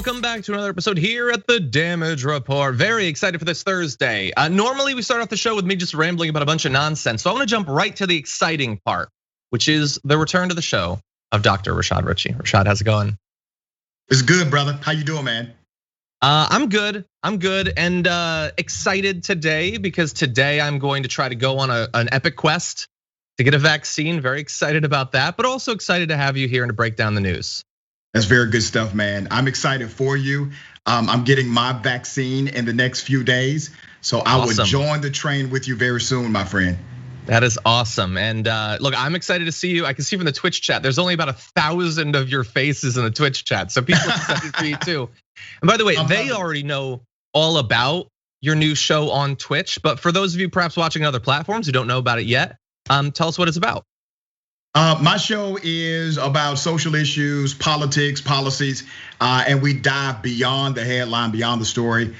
Welcome back to another episode here at the Damage Report. Very excited for this Thursday. Normally we start off the show with me just rambling about a bunch of nonsense. So I want to jump right to the exciting part, which is the return to the show of Dr. Rashad Richey. Rashad, how's it going? It's good, brother. How you doing, man? I'm good, and excited today because today I'm going to try to go on an epic quest to get a vaccine. Very excited about that, but also excited to have you here and to break down the news. That's very good stuff, man. I'm excited for you. I'm getting my vaccine in the next few days. So I will join the train with you very soon, my friend. That is awesome. And look, I'm excited to see you. I can see from the Twitch chat, there's only about 1,000 of your faces in the Twitch chat. So people are excited for you too. And by the way, they already know all about your new show on Twitch. But for those of you perhaps watching other platforms who don't know about it yet, tell us what it's about. My show is about social issues, politics, policies, and we dive beyond the headline, beyond the story.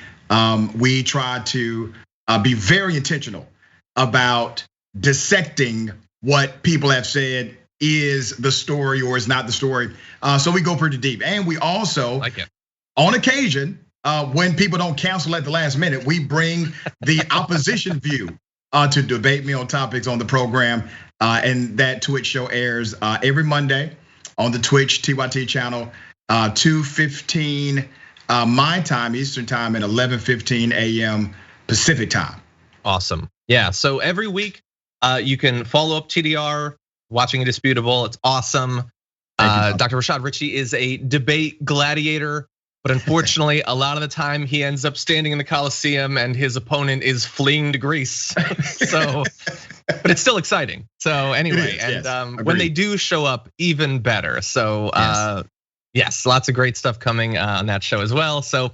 We try to be very intentional about dissecting what people have said is the story or is not the story. So we go pretty deep. And we also, on occasion, when people don't cancel at the last minute, we bring the opposition view to debate me on topics on the program. And that Twitch show airs every Monday on the Twitch TYT channel, 2:15 my time, Eastern time, and 11:15 a.m. Pacific time. Awesome. Yeah, so every week you can follow up TDR, Watching Indisputable. It's awesome. Dr. Rashad Richey is a debate gladiator, but unfortunately, a lot of the time he ends up standing in the Coliseum and his opponent is fleeing to Greece. So, but it's still exciting. So anyway, when they do show up, even better. So yes, lots of great stuff coming on that show as well. So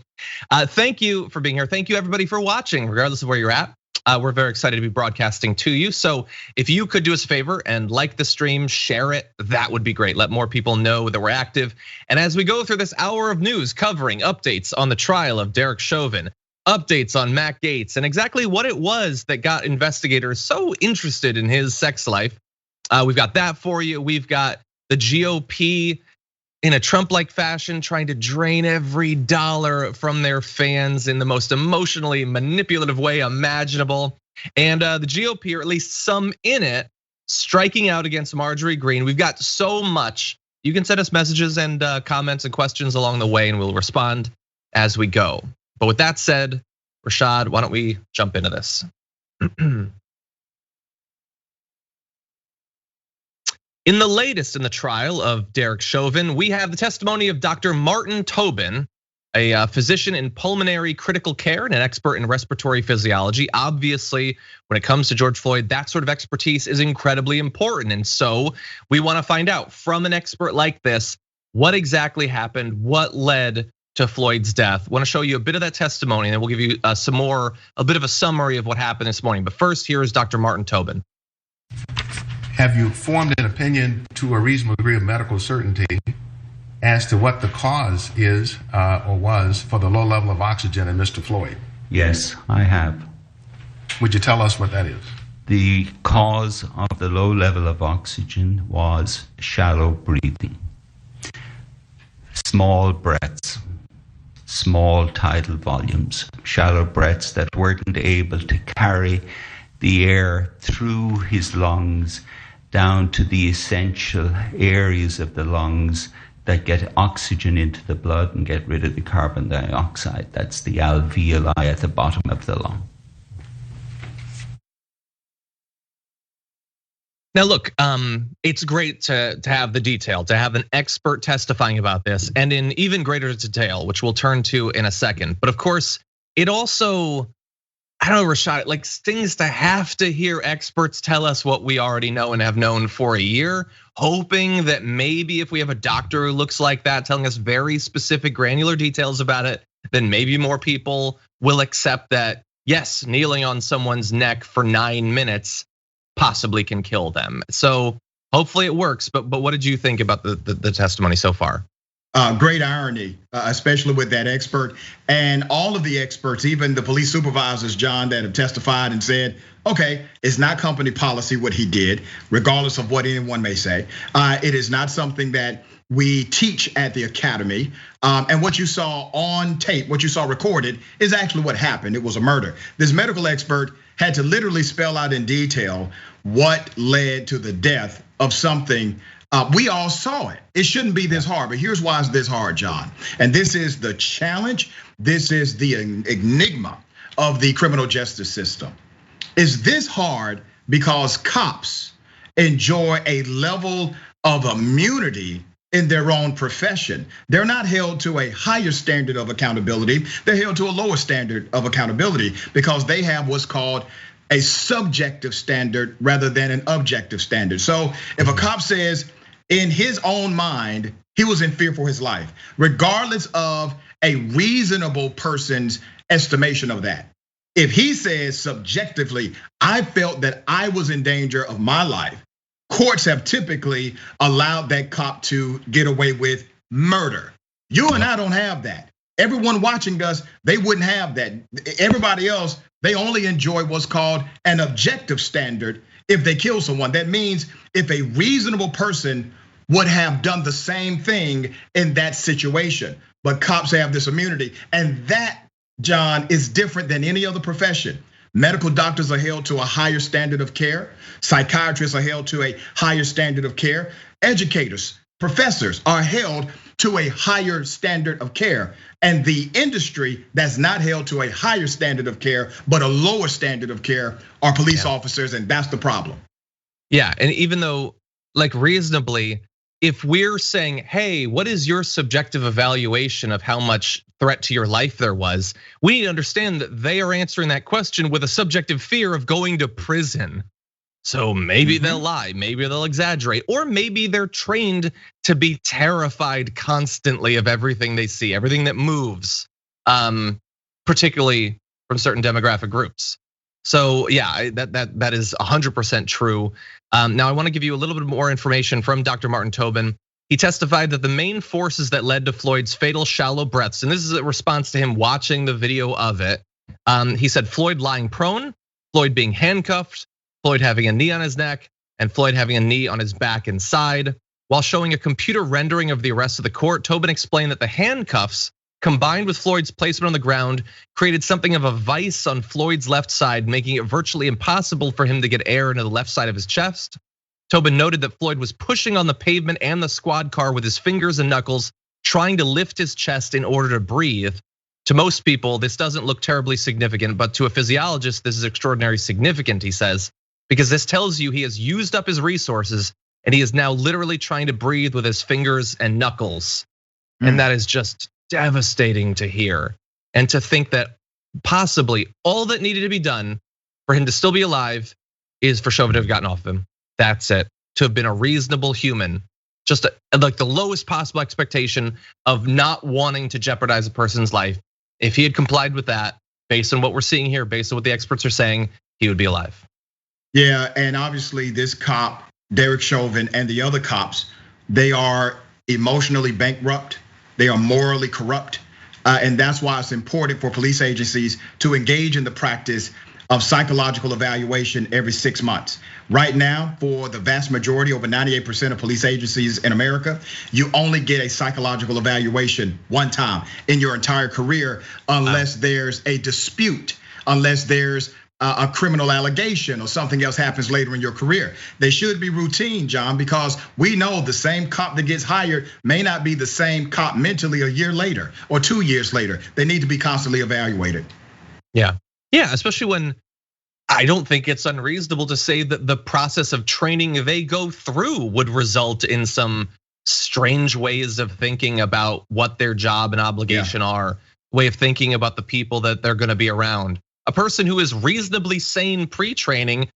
thank you for being here. Thank you everybody for watching, regardless of where you're at. We're very excited to be broadcasting to you. So if you could do us a favor and like the stream, share it, that would be great. Let more people know that we're active. And as we go through this hour of news covering updates on the trial of Derek Chauvin, updates on Matt Gaetz, and exactly what it was that got investigators so interested in his sex life. We've got that for you. We've got the GOP in a Trump-like fashion, trying to drain every dollar from their fans in the most emotionally manipulative way imaginable. And the GOP, or at least some in it, striking out against Marjorie Greene. We've got so much. You can send us messages and comments and questions along the way, and we'll respond as we go. But with that said, Rashad, why don't we jump into this? In the latest in the trial of Derek Chauvin, we have the testimony of Dr. Martin Tobin, a physician in pulmonary critical care and an expert in respiratory physiology. Obviously, when it comes to George Floyd, that sort of expertise is incredibly important. And so we want to find out from an expert like this, what exactly happened, what led to Floyd's death. I want to show you a bit of that testimony, and then we'll give you a bit of a summary of what happened this morning. But first, here is Dr. Martin Tobin. Have you formed an opinion to a reasonable degree of medical certainty as to what the cause is or was for the low level of oxygen in Mr. Floyd? Yes, I have. Would you tell us what that is? The cause of the low level of oxygen was shallow breathing. Small breaths, small tidal volumes, shallow breaths that weren't able to carry the air through his lungs down to the essential areas of the lungs that get oxygen into the blood and get rid of the carbon dioxide. That's the alveoli at the bottom of the lung. Now look, it's great to have the detail, to have an expert testifying about this, and in even greater detail, which we'll turn to in a second. But of course, it also, I don't know, Rashad, like stings to have to hear experts tell us what we already know and have known for a year, hoping that maybe if we have a doctor who looks like that, telling us very specific granular details about it, then maybe more people will accept that, yes, kneeling on someone's neck for 9 minutes possibly can kill them. So hopefully it works, but what did you think about the testimony so far? Great irony, especially with that expert and all of the experts, even the police supervisors, John, that have testified and said, okay, it's not company policy what he did, regardless of what anyone may say. It is not something that we teach at the academy. And what you saw on tape, what you saw recorded, is actually what happened. It was a murder. This medical expert had to literally spell out in detail what led to the death of something. We all saw it. It shouldn't be this hard, but here's why it's this hard, John. And this is the challenge. This is the enigma of the criminal justice system. Is this hard because cops enjoy a level of immunity in their own profession? They're not held to a higher standard of accountability. They're held to a lower standard of accountability because they have what's called a subjective standard rather than an objective standard. So if a cop says in his own mind, he was in fear for his life, regardless of a reasonable person's estimation of that. If he says subjectively, I felt that I was in danger of my life, courts have typically allowed that cop to get away with murder. You and I don't have that. Everyone watching us, they wouldn't have that. Everybody else, they only enjoy what's called an objective standard if they kill someone. That means if a reasonable person would have done the same thing in that situation, but cops have this immunity. And that, John, is different than any other profession. Medical doctors are held to a higher standard of care. Psychiatrists are held to a higher standard of care. Educators, professors are held to a higher standard of care. And the industry that's not held to a higher standard of care, but a lower standard of care are police officers, and that's the problem. Yeah, and even though, like, reasonably, if we're saying, hey, what is your subjective evaluation of how much threat to your life there was? We need to understand that they are answering that question with a subjective fear of going to prison. So maybe they'll lie, maybe they'll exaggerate, or maybe they're trained to be terrified constantly of everything they see, everything that moves, particularly from certain demographic groups. So yeah, that is 100% true. Now I want to give you a little bit more information from Dr. Martin Tobin. He testified that the main forces that led to Floyd's fatal shallow breaths, and this is a response to him watching the video of it. He said Floyd lying prone, Floyd being handcuffed, Floyd having a knee on his neck, and Floyd having a knee on his back and side. While showing a computer rendering of the arrest of the court, Tobin explained that the handcuffs, combined with Floyd's placement on the ground, created something of a vice on Floyd's left side, making it virtually impossible for him to get air into the left side of his chest. Tobin noted that Floyd was pushing on the pavement and the squad car with his fingers and knuckles, trying to lift his chest in order to breathe. To most people, this doesn't look terribly significant, but to a physiologist, this is extraordinarily significant, he says, because this tells you he has used up his resources and he is now literally trying to breathe with his fingers and knuckles. And that is just devastating to hear. And to think that possibly all that needed to be done for him to still be alive is for Chauvin to have gotten off him. That's it. To have been a reasonable human, just like the lowest possible expectation of not wanting to jeopardize a person's life. If he had complied with that, based on what we're seeing here, based on what the experts are saying, he would be alive. Yeah, and obviously this cop, Derek Chauvin, and the other cops, they are emotionally bankrupt. They are morally corrupt. And that's why it's important for police agencies to engage in the practice of psychological evaluation every 6 months. Right now, for the vast majority, over 98% of police agencies in America, you only get a psychological evaluation one time in your entire career, unless there's a dispute, unless there's a criminal allegation or something else happens later in your career. They should be routine, John, because we know the same cop that gets hired may not be the same cop mentally a year later or 2 years later. They need to be constantly evaluated. Yeah, especially when I don't think it's unreasonable to say that the process of training they go through would result in some strange ways of thinking about what their job and obligation are, way of thinking about the people that they're gonna be around. A person who is reasonably sane pre-training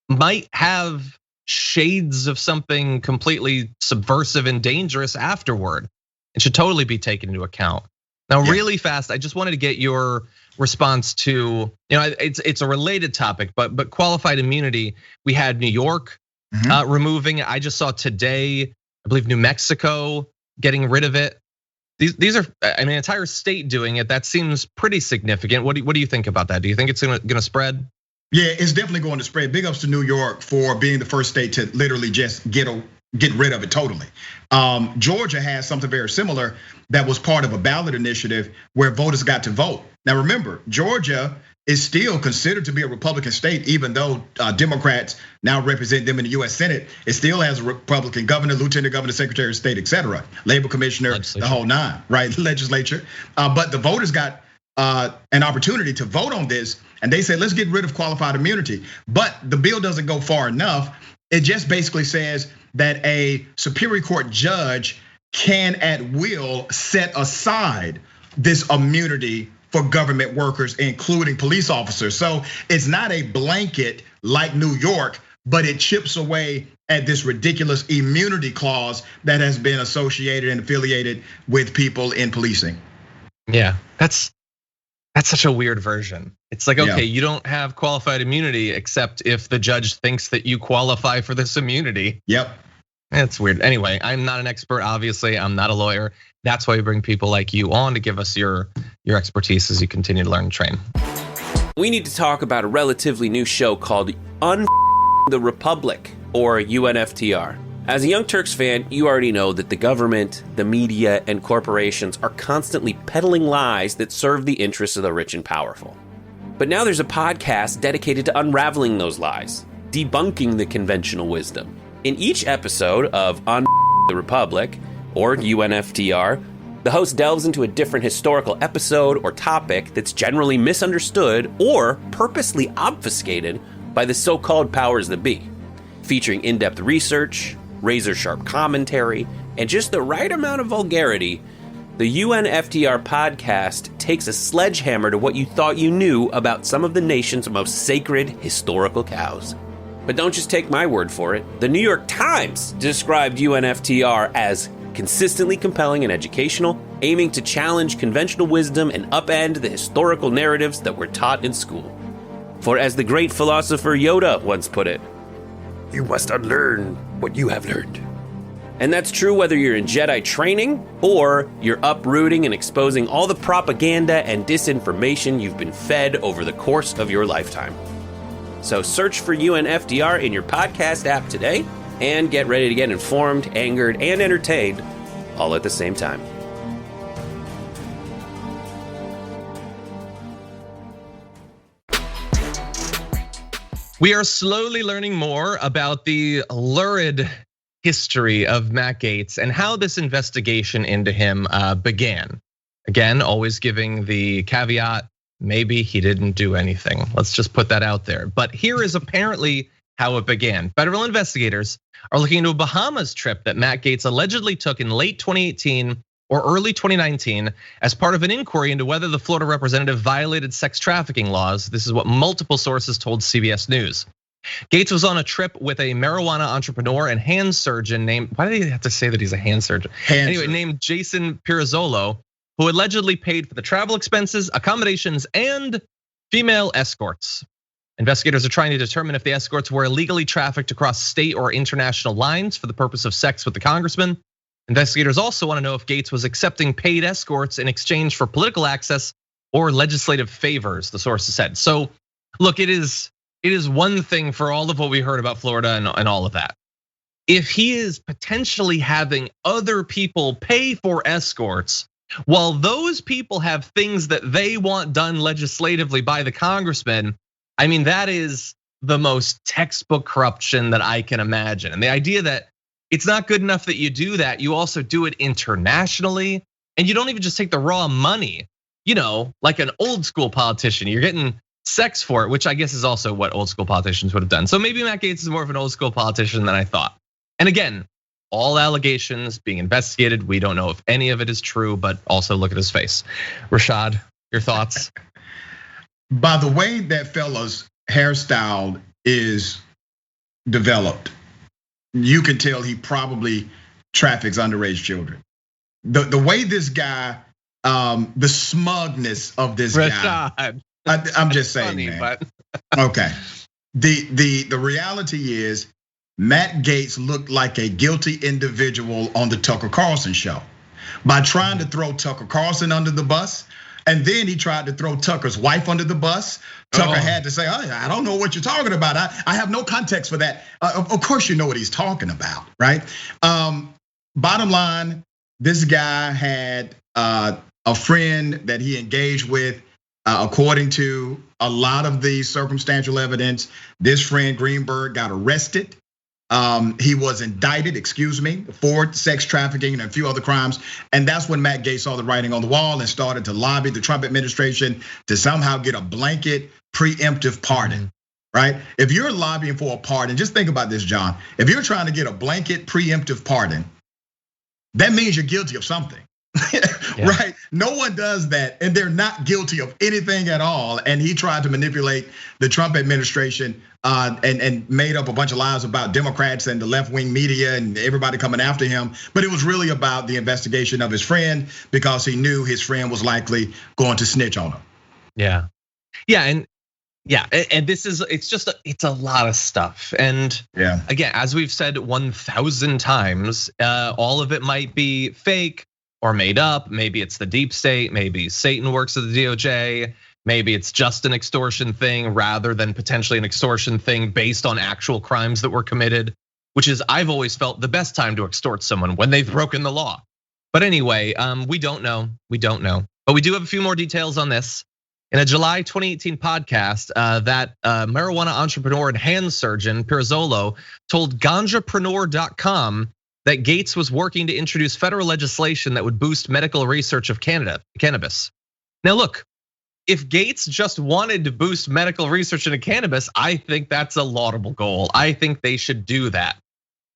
might have shades of something completely subversive and dangerous afterward. It should totally be taken into account. Now, really fast, I just wanted to get your response to, it's a related topic, but qualified immunity. We had New York removing. I just saw today, I believe New Mexico getting rid of it. These are, I mean, entire state doing it. That seems pretty significant. What do you think about that? Do you think it's gonna spread? Yeah, it's definitely going to spread. Big ups to New York for being the first state to literally just get rid of it totally. Georgia has something very similar that was part of a ballot initiative where voters got to vote. Now remember, Georgia is still considered to be a Republican state, even though Democrats now represent them in the US Senate. It still has a Republican governor, lieutenant governor, secretary of state, etc., labor commissioner, the whole nine, right? Legislature. But the voters got an opportunity to vote on this, and they said, let's get rid of qualified immunity. But the bill doesn't go far enough. It just basically says that a Superior Court judge can at will set aside this immunity for government workers, including police officers. So it's not a blanket like New York, but it chips away at this ridiculous immunity clause that has been associated and affiliated with people in policing. Yeah, that's such a weird version. It's like, okay, you don't have qualified immunity except if the judge thinks that you qualify for this immunity. Yep. It's weird. Anyway, I'm not an expert, obviously. I'm not a lawyer. That's why we bring people like you on to give us your expertise as you continue to learn and train. We need to talk about a relatively new show called the Republic, or UNFTR. As a Young Turks fan, you already know that the government, the media, and corporations are constantly peddling lies that serve the interests of the rich and powerful. But now there's a podcast dedicated to unraveling those lies, debunking the conventional wisdom. In each episode of the Republic, or UNFTR, the host delves into a different historical episode or topic that's generally misunderstood or purposely obfuscated by the so-called powers that be, featuring in-depth research, razor-sharp commentary, and just the right amount of vulgarity. The UNFTR podcast takes a sledgehammer to what you thought you knew about some of the nation's most sacred historical cows. But don't just take my word for it. The New York Times described UNFTR as consistently compelling and educational, aiming to challenge conventional wisdom and upend the historical narratives that were taught in school. For as the great philosopher Yoda once put it, you must unlearn what you have learned. And that's true whether you're in Jedi training or you're uprooting and exposing all the propaganda and disinformation you've been fed over the course of your lifetime. So search for UNFTR in your podcast app today and get ready to get informed, angered, and entertained all at the same time. We are slowly learning more about the lurid history of Matt Gaetz and how this investigation into him began. Again, always giving the caveat, maybe he didn't do anything. Let's just put that out there. But here is apparently how it began. Federal investigators are looking into a Bahamas trip that Matt Gaetz allegedly took in late 2018 or early 2019 as part of an inquiry into whether the Florida representative violated sex trafficking laws. This is what multiple sources told CBS News. Gaetz was on a trip with a marijuana entrepreneur and hand surgeon named, why do they have to say that he's a hand surgeon? Named Jason Pirazzolo, who allegedly paid for the travel expenses, accommodations, and female escorts. Investigators are trying to determine if the escorts were illegally trafficked across state or international lines for the purpose of sex with the congressman. Investigators also want to know if Gaetz was accepting paid escorts in exchange for political access or legislative favors, the sources said. So look, it is one thing for all of what we heard about Florida and all of that. If he is potentially having other people pay for escorts, while those people have things that they want done legislatively by the congressman, I mean, that is the most textbook corruption that I can imagine. And the idea that it's not good enough that you do that, you also do it internationally, and you don't even just take the raw money, like an old school politician. You're getting sex for it, which I guess is also what old school politicians would have done. So maybe Matt Gaetz is more of an old school politician than I thought. And again, all allegations being investigated. We don't know if any of it is true, but also look at his face. Rashad, your thoughts? By the way that fella's hairstyle is developed, you can tell he probably traffics underage children. The way this guy, the smugness of this Rashad. guy. I'm just saying, funny, man. But okay. The reality is Matt Gaetz looked like a guilty individual on the Tucker Carlson show. by trying to throw Tucker Carlson under the bus. And then he tried to throw Tucker's wife under the bus. Tucker had to say, I don't know what you're talking about. I have no context for that. Of course you know what he's talking about, right? Bottom line, this guy had a friend that he engaged with. According to a lot of the circumstantial evidence, this friend Greenberg got arrested. He was indicted, for sex trafficking and a few other crimes. And that's when Matt Gaetz saw the writing on the wall and started to lobby the Trump administration to somehow get a blanket preemptive pardon, right? If you're lobbying for a pardon, just think about this, John. If you're trying to get a blanket preemptive pardon, that means you're guilty of something. Right? No one does that, and they're not guilty of anything at all. And he tried to manipulate the Trump administration and made up a bunch of lies about Democrats and the left-wing media and everybody coming after him. But it was really about the investigation of his friend because he knew his friend was likely going to snitch on him. And this is, it's a lot of stuff. And again, as we've said 1,000 times, all of it might be fake or made up. Maybe it's the deep state, maybe Satan works at the DOJ, maybe it's just an extortion thing rather than potentially an extortion thing based on actual crimes that were committed, which is, I've always felt, the best time to extort someone, when they've broken the law. But anyway, we don't know. But we do have a few more details on this. In a July 2018 podcast, that marijuana entrepreneur and hand surgeon Pirozzolo told ganjapreneur.com that Gaetz was working to introduce federal legislation that would boost medical research of cannabis. Now look, if Gaetz just wanted to boost medical research into cannabis, I think that's a laudable goal. I think they should do that.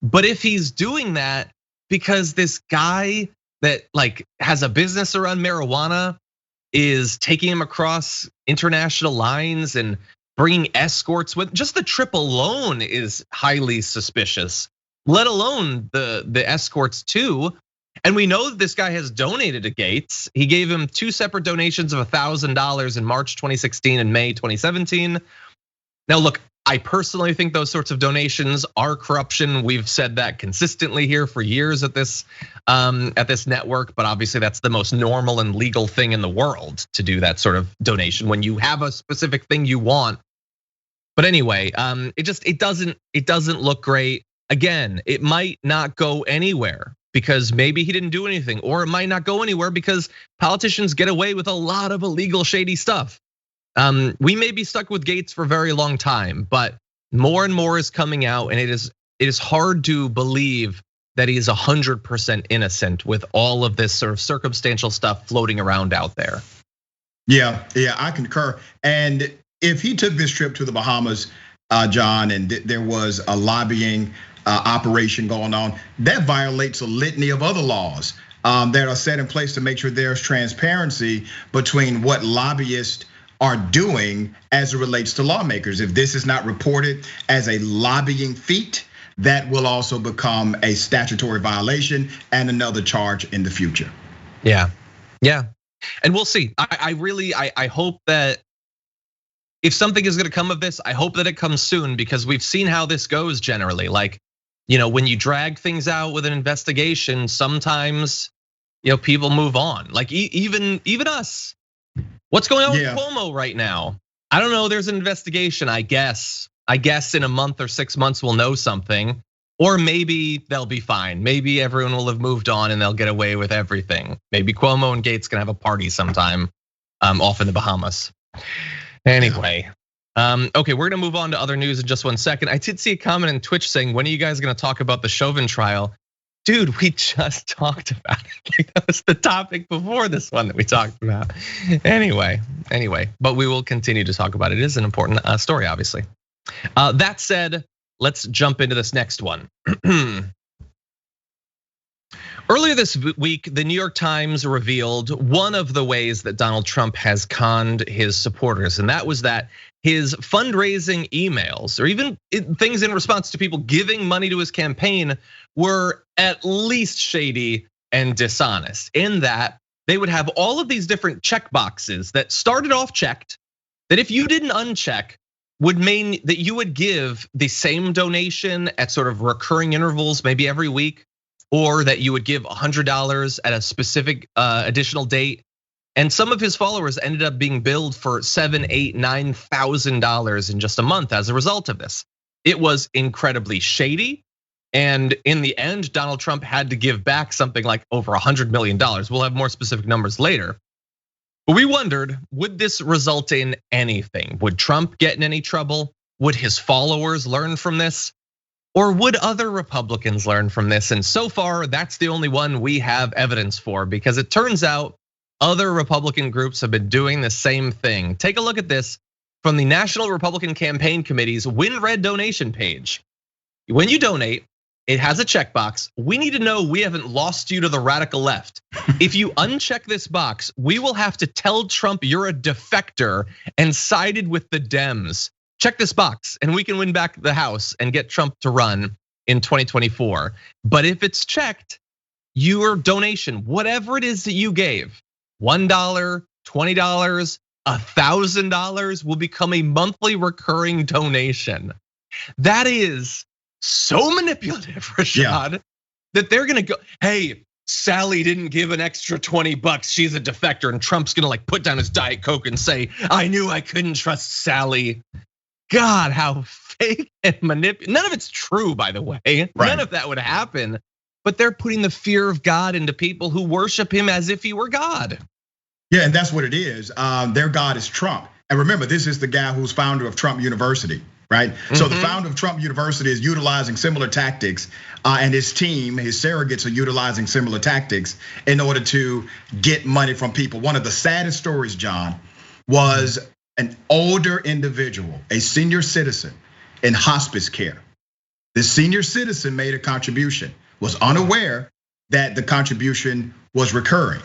But if he's doing that because this guy that has a business around marijuana is taking him across international lines and bringing escorts with, just the trip alone is highly suspicious, let alone the escorts too. And we know that this guy has donated to Gaetz. He gave him 2 separate donations of $1,000 in March 2016 and May 2017. Now look, I personally think those sorts of donations are corruption. We've said that consistently here for years at this network, but obviously that's the most normal and legal thing in the world to do that sort of donation when you have a specific thing you want. But anyway, it doesn't look great. Again, it might not go anywhere because maybe he didn't do anything, or it might not go anywhere because politicians get away with a lot of illegal, shady stuff. We may be stuck with Gaetz for a very long time, but more and more is coming out, and it is hard to believe that he is 100% innocent with all of this sort of circumstantial stuff floating around out there. Yeah, I concur. And if he took this trip to the Bahamas, John, and there was a lobbying operation going on, that violates a litany of other laws that are set in place to make sure there's transparency between what lobbyists are doing as it relates to lawmakers. If this is not reported as a lobbying feat, that will also become a statutory violation and another charge in the future. Yeah, and we'll see. I hope that if something is gonna come of this, I hope that it comes soon, because we've seen how this goes generally. When you drag things out with an investigation, sometimes people move on. Like even us. What's going on with Cuomo right now? I don't know. There's an investigation, I guess. In a month or 6 months we'll know something, or maybe they'll be fine. Maybe everyone will have moved on and they'll get away with everything. Maybe Cuomo and Gaetz can have a party sometime off in the Bahamas. Anyway, okay, we're gonna move on to other news in just 1 second. I did see a comment in Twitch saying, when are you guys gonna talk about the Chauvin trial? Dude, we just talked about it. That was the topic before this one that we talked about. Anyway, but we will continue to talk about it. It is an important story, obviously. That said, let's jump into this next one. Earlier this week, the New York Times revealed one of the ways that Donald Trump has conned his supporters, and that was that his fundraising emails, or even things in response to people giving money to his campaign, were at least shady and dishonest, in that they would have all of these different check boxes that started off checked, that if you didn't uncheck, would mean that you would give the same donation at sort of recurring intervals, maybe every week. or that you would give $100 at a specific additional date. And some of his followers ended up being billed for $7,000, $8,000, $9,000 in just a month as a result of this. It was incredibly shady. And in the end, Donald Trump had to give back something like over $100 million. We'll have more specific numbers later. But we wondered, would this result in anything? Would Trump get in any trouble? Would his followers learn from this? Or would other Republicans learn from this? And so far, that's the only one we have evidence for, because it turns out other Republican groups have been doing the same thing. Take a look at this from the National Republican Campaign Committee's Win Red donation page. When you donate, it has a checkbox. We need to know we haven't lost you to the radical left. If you uncheck this box, we will have to tell Trump you're a defector and sided with the Dems. Check this box and we can win back the House and get Trump to run in 2024. But if it's checked, your donation, whatever it is that you gave, $1, $20, $1,000 will become a monthly recurring donation. That is so manipulative, Rashad, that they're gonna go, hey, Sally didn't give an extra $20, she's a defector, and Trump's gonna like put down his Diet Coke and say, I knew I couldn't trust Sally. God, how fake and manipulative. None of it's true, by the way. Right. None of that would happen, but they're putting the fear of God into people who worship him as if he were God. Yeah, and that's what it is. Their God is Trump. And remember, this is the guy who's founder of Trump University, right? So the founder of Trump University is utilizing similar tactics, and his team, his surrogates are utilizing similar tactics in order to get money from people. One of the saddest stories, John, was an older individual, a senior citizen in hospice care. The senior citizen made a contribution, was unaware that the contribution was recurring.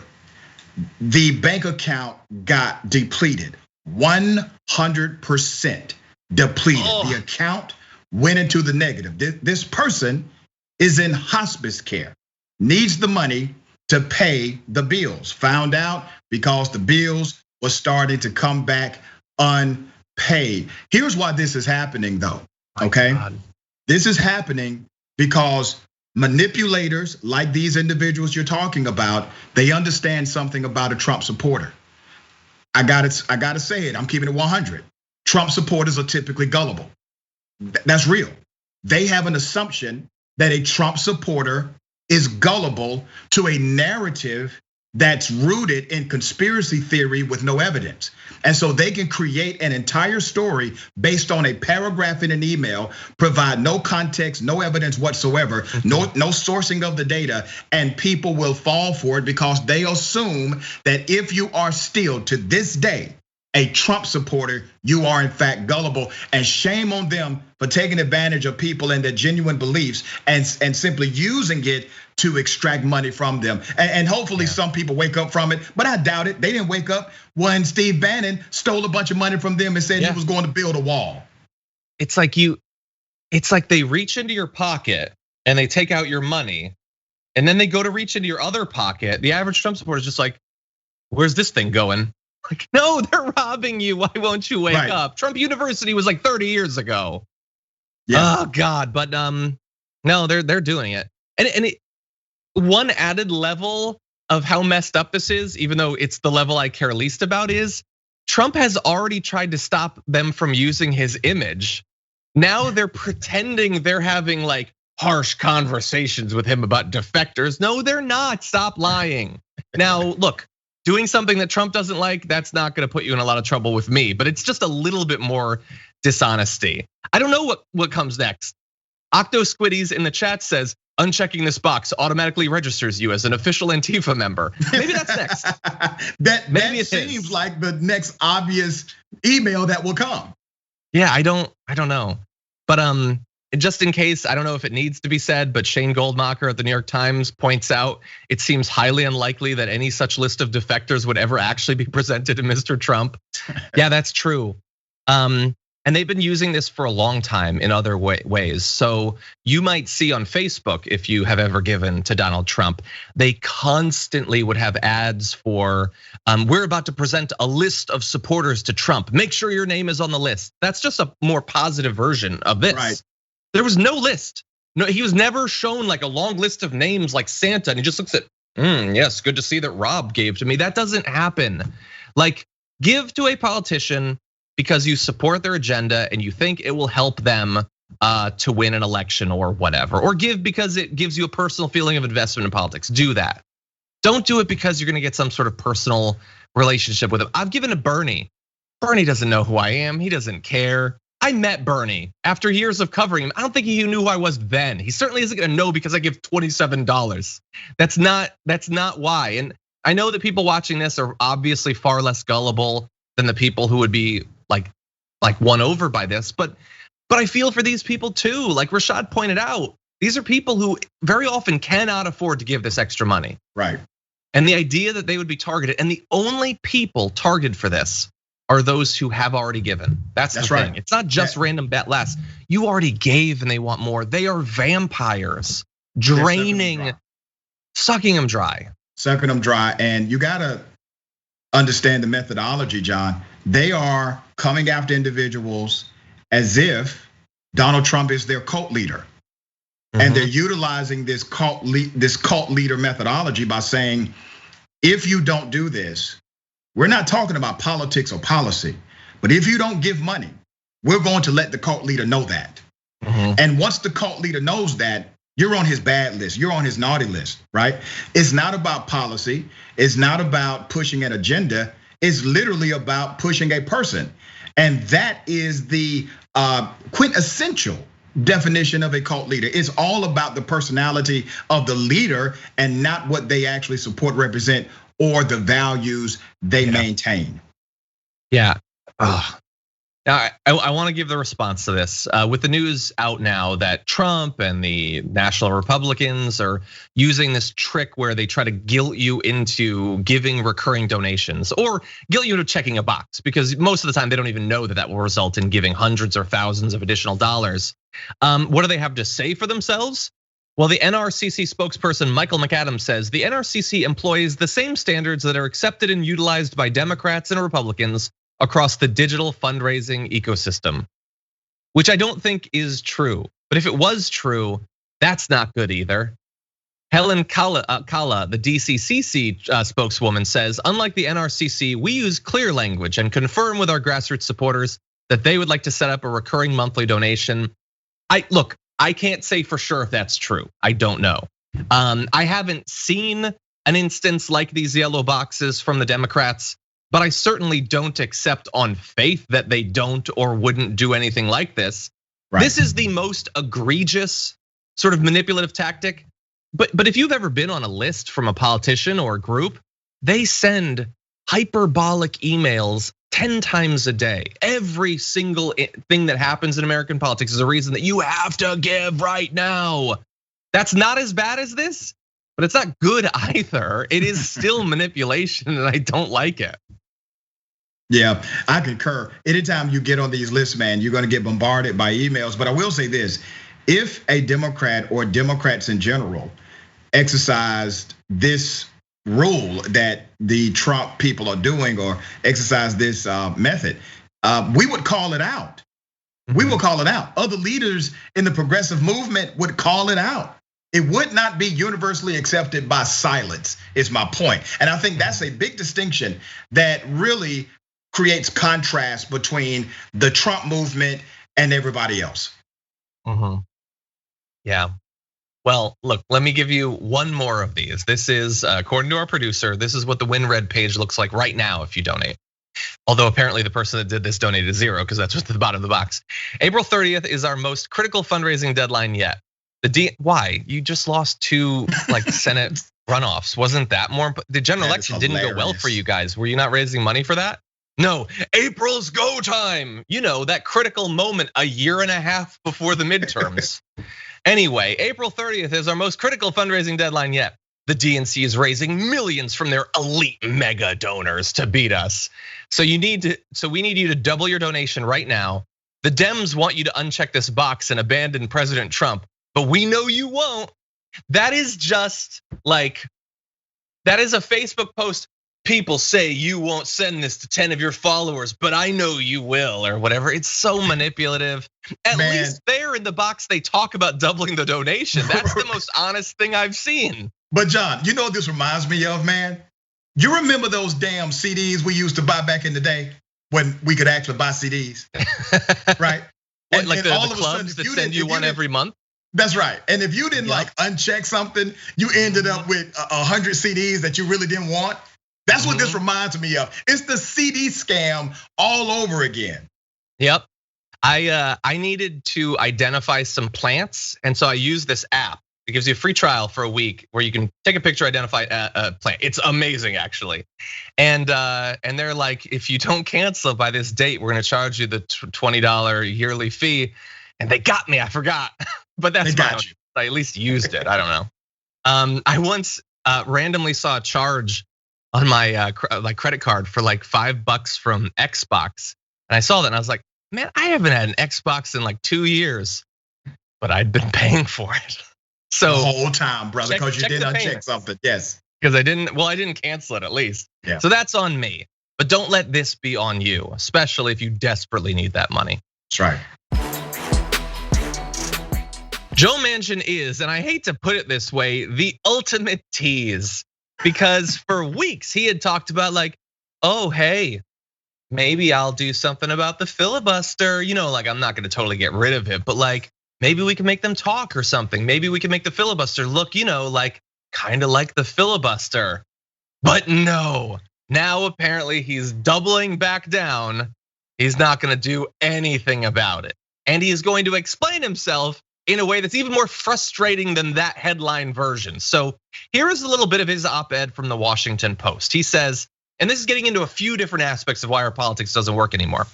The bank account got depleted, 100% depleted. The account went into the negative. This person is in hospice care, needs the money to pay the bills. Found out because the bills were starting to come back unpaid. Here's why this is happening though, okay? This is happening because manipulators like these individuals you're talking about, they understand something about a Trump supporter. I gotta say it, I'm keeping it 100. Trump supporters are typically gullible. That's real. They have an assumption that a Trump supporter is gullible to a narrative that's rooted in conspiracy theory with no evidence. And so they can create an entire story based on a paragraph in an email, provide no context, no evidence whatsoever, no sourcing of the data, and people will fall for it because they assume that if you are still to this day a Trump supporter, you are in fact gullible, and shame on them for taking advantage of people and their genuine beliefs and simply using it to extract money from them. And hopefully some people wake up from it, but I doubt it. They didn't wake up when Steve Bannon stole a bunch of money from them and said he was going to build a wall. It's like they reach into your pocket and they take out your money, and then they go to reach into your other pocket. The average Trump supporter is just like, where's this thing going? Like, no, they're robbing you. Why won't you wake up? Trump University was like 30 years ago. Yeah. Oh God, but no, they're doing it. And one added level of how messed up this is, even though it's the level I care least about, is Trump has already tried to stop them from using his image. Now they're pretending they're having like harsh conversations with him about defectors. No, they're not. Stop lying. Now, look. Doing something that Trump doesn't like, that's not gonna put you in a lot of trouble with me, but it's just a little bit more dishonesty. I don't know what comes next. Octo Squiddies in the chat says, unchecking this box automatically registers you as an official Antifa member. Maybe that's next. that seems like the next obvious email that will come. Yeah, I don't know. But just in case, I don't know if it needs to be said, but Shane Goldmacher at the New York Times points out it seems highly unlikely that any such list of defectors would ever actually be presented to Mr. Trump. Yeah, that's true. And they've been using this for a long time in other ways. So you might see on Facebook, if you have ever given to Donald Trump, they constantly would have ads for, we're about to present a list of supporters to Trump. Make sure your name is on the list. That's just a more positive version of this. Right. There was no list. No, he was never shown like a long list of names like Santa, and he just looks at, yes, good to see that Rob gave to me. That doesn't happen. Like, give to a politician because you support their agenda and you think it will help them to win an election or whatever, or give because it gives you a personal feeling of investment in politics. Do that. Don't do it because you're gonna get some sort of personal relationship with him. I've given to Bernie. Bernie doesn't know who I am. He doesn't care. I met Bernie after years of covering him. I don't think he knew who I was then. He certainly isn't gonna know because I give $27. That's not why. And I know that people watching this are obviously far less gullible than the people who would be like won over by this, but I feel for these people too. Like Rashad pointed out, these are people who very often cannot afford to give this extra money. Right. And the idea that they would be targeted, and the only people targeted for this are those who have already given. That's the thing. Right. It's not just random bet less. You already gave and they want more. They are vampires, draining, sucking them dry. Sucking them dry. And you gotta understand the methodology, John. They are coming after individuals as if Donald Trump is their cult leader. And they're utilizing this cult leader methodology by saying, if you don't do this, we're not talking about politics or policy, but if you don't give money, we're going to let the cult leader know that. And once the cult leader knows that, you're on his bad list, you're on his naughty list, right? It's not about policy, it's not about pushing an agenda, it's literally about pushing a person. And that is the quintessential definition of a cult leader. It's all about the personality of the leader and not what they actually support, represent, or the values they maintain. Yeah. Now, I want to give the response to this. With the news out now that Trump and the National Republicans are using this trick where they try to guilt you into giving recurring donations or guilt you into checking a box, because most of the time they don't even know that that will result in giving hundreds or thousands of additional dollars. What do they have to say for themselves? Well, the NRCC spokesperson Michael McAdams says the NRCC employs the same standards that are accepted and utilized by Democrats and Republicans across the digital fundraising ecosystem, which I don't think is true. But if it was true, that's not good either. Helen Kala, the DCCC spokeswoman, says, unlike the NRCC, we use clear language and confirm with our grassroots supporters that they would like to set up a recurring monthly donation. I can't say for sure if that's true. I don't know. I haven't seen an instance like these yellow boxes from the Democrats, but I certainly don't accept on faith that they don't or wouldn't do anything like this. Right. This is the most egregious sort of manipulative tactic. But if you've ever been on a list from a politician or a group, they send hyperbolic emails 10 times a day. Every single thing that happens in American politics is a reason that you have to give right now. That's not as bad as this, but it's not good either. It is still manipulation and I don't like it. Yeah, I concur. Anytime you get on these lists, man, you're gonna get bombarded by emails. But I will say this, if a Democrat or Democrats in general exercised this rule that the Trump people are doing or exercise this method, we would call it out. We will call it out. Other leaders in the progressive movement would call it out. It would not be universally accepted by silence, is my point. And I think that's a big distinction that really creates contrast between the Trump movement and everybody else. Yeah. Well, look, let me give you one more of these. This is, according to our producer, this is what the WinRed page looks like right now if you donate. Although apparently the person that did this donated 0 because that's what's at the bottom of the box. April 30th is our most critical fundraising deadline yet. Why? You just lost 2 Senate runoffs. Wasn't that more? The general election didn't go well for you guys. Were you not raising money for that? No, April's go time. You know, that critical moment a year and a half before the midterms. Anyway, April 30th is our most critical fundraising deadline yet. The DNC is raising millions from their elite mega donors to beat us. So we need you to double your donation right now. The Dems want you to uncheck this box and abandon President Trump, but we know you won't. That is just that is a Facebook post people say you won't send this to 10 of your followers, but I know you will, or whatever. It's so manipulative. At least there in the box, they talk about doubling the donation. That's the most honest thing I've seen. But John, you know what this reminds me of, man? You remember those damn CDs we used to buy back in the day when we could actually buy CDs, right? And like the clubs that send you one every month? That's right. And if you didn't like uncheck something, you ended up with 100 CDs that you really didn't want. That's what this reminds me of. It's the CD scam all over again. Yep. I needed to identify some plants, and so I used this app. It gives you a free trial for a week where you can take a picture, identify a plant. It's amazing, actually. And they're like, if you don't cancel by this date, we're gonna charge you the $20 yearly fee. And they got me, I forgot. But that's fine. I at least used it. I don't know. I once randomly saw a charge on my credit card for like $5 from Xbox, and I saw that and I was like, man, I haven't had an Xbox in like 2 years, but I'd been paying for it. So the whole time, brother, because you didn't uncheck something. Yes, because I didn't cancel it at least. Yeah. So that's on me. But don't let this be on you, especially if you desperately need that money. That's right. Joe Manchin is, and I hate to put it this way, the ultimate tease. Because for weeks he had talked about like, oh, hey, maybe I'll do something about the filibuster. You know, like I'm not gonna totally get rid of it, but like maybe we can make them talk or something. Maybe we can make the filibuster look, you know, like kind of like the filibuster. But no, now apparently he's doubling back down. He's not gonna do anything about it. And he is going to explain himself in a way that's even more frustrating than that headline version. So here is a little bit of his op-ed from the Washington Post. He says, and this is getting into a few different aspects of why our politics doesn't work anymore.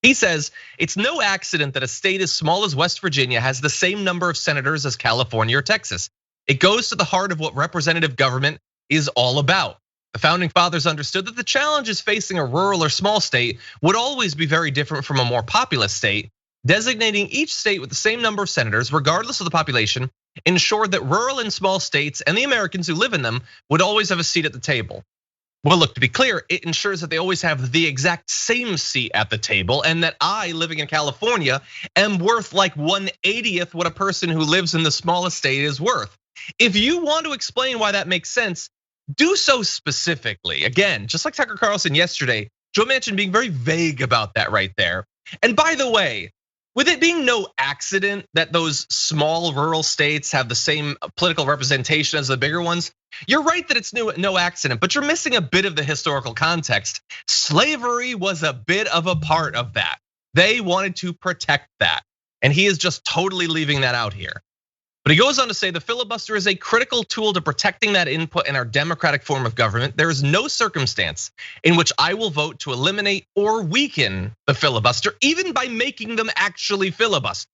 He says, it's no accident that a state as small as West Virginia has the same number of senators as California or Texas. It goes to the heart of what representative government is all about. The founding fathers understood that the challenges facing a rural or small state would always be very different from a more populous state. Designating each state with the same number of senators, regardless of the population, ensured that rural and small states and the Americans who live in them would always have a seat at the table. Well, look, to be clear, it ensures that they always have the exact same seat at the table, and that I, living in California, am worth like 1/80th what a person who lives in the smallest state is worth. If you want to explain why that makes sense, do so specifically. Again, just like Tucker Carlson yesterday, Joe Manchin being very vague about that right there. And by the way, with it being no accident that those small rural states have the same political representation as the bigger ones, you're right that it's no accident, but you're missing a bit of the historical context. Slavery was a bit of a part of that. They wanted to protect that, and he is just totally leaving that out here. But he goes on to say the filibuster is a critical tool to protecting that input in our democratic form of government. There is no circumstance in which I will vote to eliminate or weaken the filibuster, even by making them actually filibuster.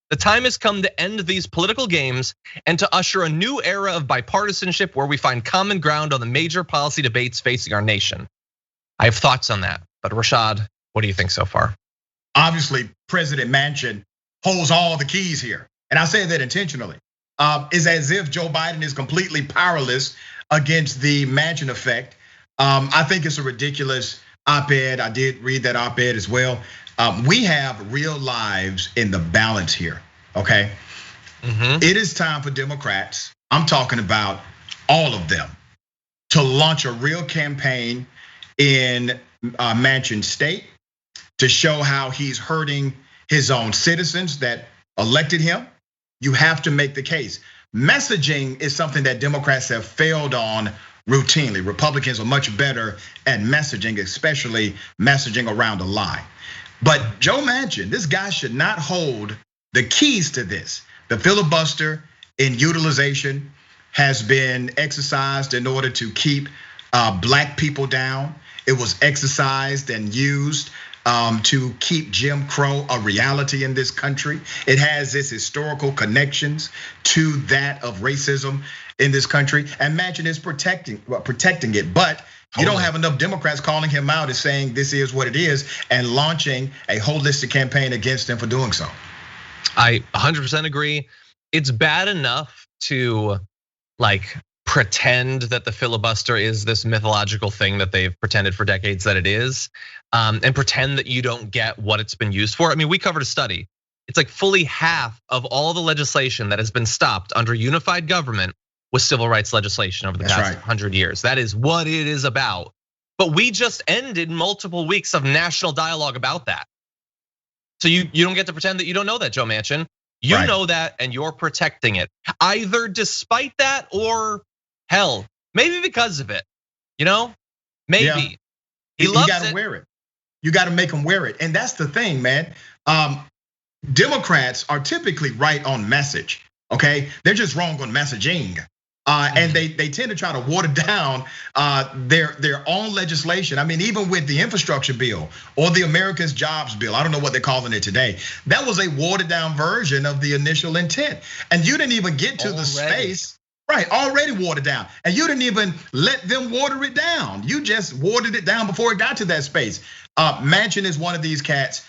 The time has come to end these political games and to usher a new era of bipartisanship where we find common ground on the major policy debates facing our nation. I have thoughts on that, but Rashad, what do you think so far? Obviously, President Manchin holds all the keys here. And I say that intentionally. It's as if Joe Biden is completely powerless against the Manchin effect. I think it's a ridiculous op-ed. I did read that op-ed as well. We have real lives in the balance here, okay? It is time for Democrats, I'm talking about all of them, to launch a real campaign in Manchin's state to show how he's hurting his own citizens that elected him. You have to make the case. Messaging is something that Democrats have failed on routinely. Republicans are much better at messaging, especially messaging around a lie. But Joe Manchin, this guy should not hold the keys to this. The filibuster in utilization has been exercised in order to keep black people down. It was exercised and used to keep Jim Crow a reality in this country. It has its historical connections to that of racism in this country. And Manchin is protecting it, but you don't have enough Democrats calling him out and saying this is what it is and launching a holistic campaign against him for doing so. I 100% agree. It's bad enough to like pretend that the filibuster is this mythological thing that they've pretended for decades that it is, and pretend that you don't get what it's been used for. I mean, we covered a study. It's like fully half of all the legislation that has been stopped under unified government was civil rights legislation over the past 100 years. That is what it is about. But we just ended multiple weeks of national dialogue about that. So you don't get to pretend that you don't know that, Joe Manchin. You know that, and you're protecting it. Either despite that, or hell, maybe because of it. Maybe. Yeah. He loves you gotta wear it. You gotta make him wear it. And that's the thing, man. Democrats are typically right on message, okay? They're just wrong on messaging. And they tend to try to water down their own legislation. I mean, even with the infrastructure bill or the Americans Jobs bill, I don't know what they're calling it today. That was a watered down version of the initial intent. And you didn't even get to the space, already watered down. And you didn't even let them water it down. You just watered it down before it got to that space. Manchin is one of these cats.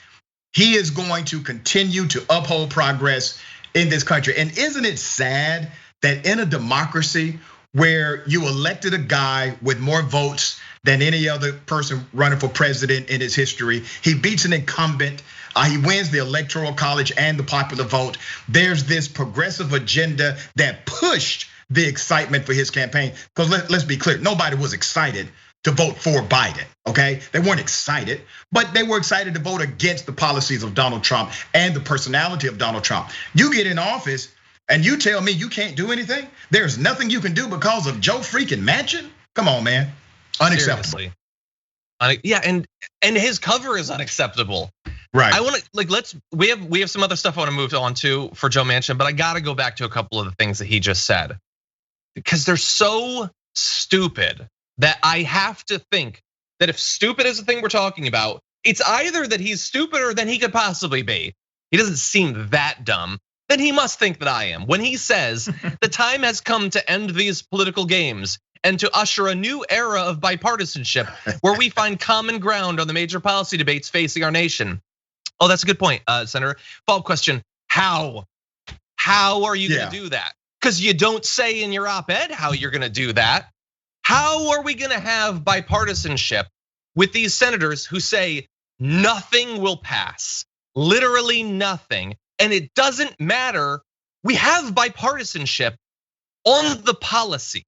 He is going to continue to uphold progress in this country. And isn't it sad that in a democracy where you elected a guy with more votes than any other person running for president in his history, he beats an incumbent, he wins the electoral college and the popular vote. There's this progressive agenda that pushed the excitement for his campaign. Because let's be clear, nobody was excited to vote for Biden, okay? They weren't excited, but they were excited to vote against the policies of Donald Trump and the personality of Donald Trump. You get in office and you tell me you can't do anything? There's nothing you can do because of Joe freaking Manchin? Come on, man. Unacceptable. Seriously. Yeah, and his cover is unacceptable. Right. I want to we have some other stuff I want to move on to for Joe Manchin, but I got to go back to a couple of the things that he just said because they're so stupid that I have to think that if stupid is the thing we're talking about, it's either that he's stupider than he could possibly be. He doesn't seem that dumb. Then he must think that I am. When he says the time has come to end these political games and to usher a new era of bipartisanship where we find common ground on the major policy debates facing our nation. Oh, that's a good point, Senator. Follow-up question, how? How are you gonna do that? Because you don't say in your op-ed how you're gonna do that. How are we gonna have bipartisanship with these senators who say nothing will pass, literally nothing, and it doesn't matter? We have bipartisanship on the policy.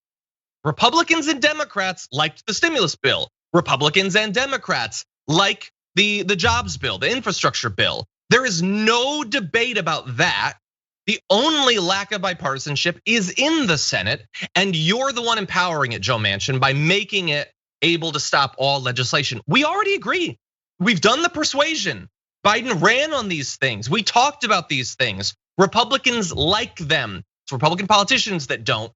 Republicans and Democrats liked the stimulus bill. Republicans and Democrats like the jobs bill, the infrastructure bill. There is no debate about that. The only lack of bipartisanship is in the Senate, and you're the one empowering it, Joe Manchin, by making it able to stop all legislation. We already agree. We've done the persuasion. Biden ran on these things. We talked about these things. Republicans like them. It's Republican politicians that don't.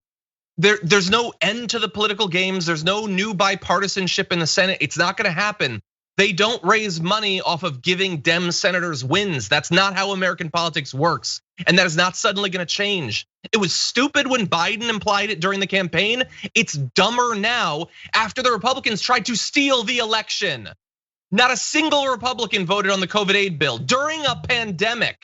There's no end to the political games. There's no new bipartisanship in the Senate. It's not gonna happen. They don't raise money off of giving Dem senators wins. That's not how American politics works. And that is not suddenly gonna change. It was stupid when Biden implied it during the campaign. It's dumber now after the Republicans tried to steal the election. Not a single Republican voted on the COVID aid bill during a pandemic.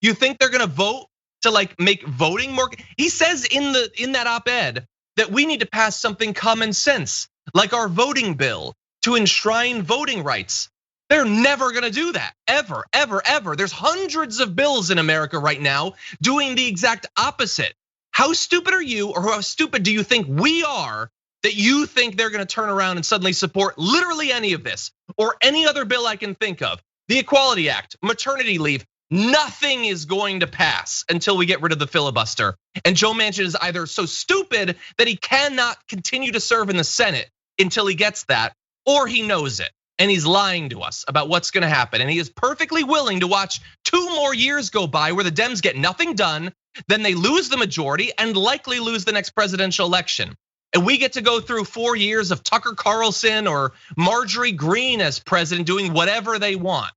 You think they're gonna vote to make voting more? He says in that op-ed that we need to pass something common sense, like our voting bill to enshrine voting rights. They're never gonna do that, ever, ever, ever. There's hundreds of bills in America right now doing the exact opposite. How stupid are you, or how stupid do you think we are that you think they're gonna turn around and suddenly support literally any of this or any other bill I can think of? The Equality Act, maternity leave, nothing is going to pass until we get rid of the filibuster. And Joe Manchin is either so stupid that he cannot continue to serve in the Senate until he gets that, or he knows it and he's lying to us about what's gonna happen. And he is perfectly willing to watch 2 more years go by where the Dems get nothing done, then they lose the majority and likely lose the next presidential election. And we get to go through 4 years of Tucker Carlson or Marjorie Greene as president doing whatever they want.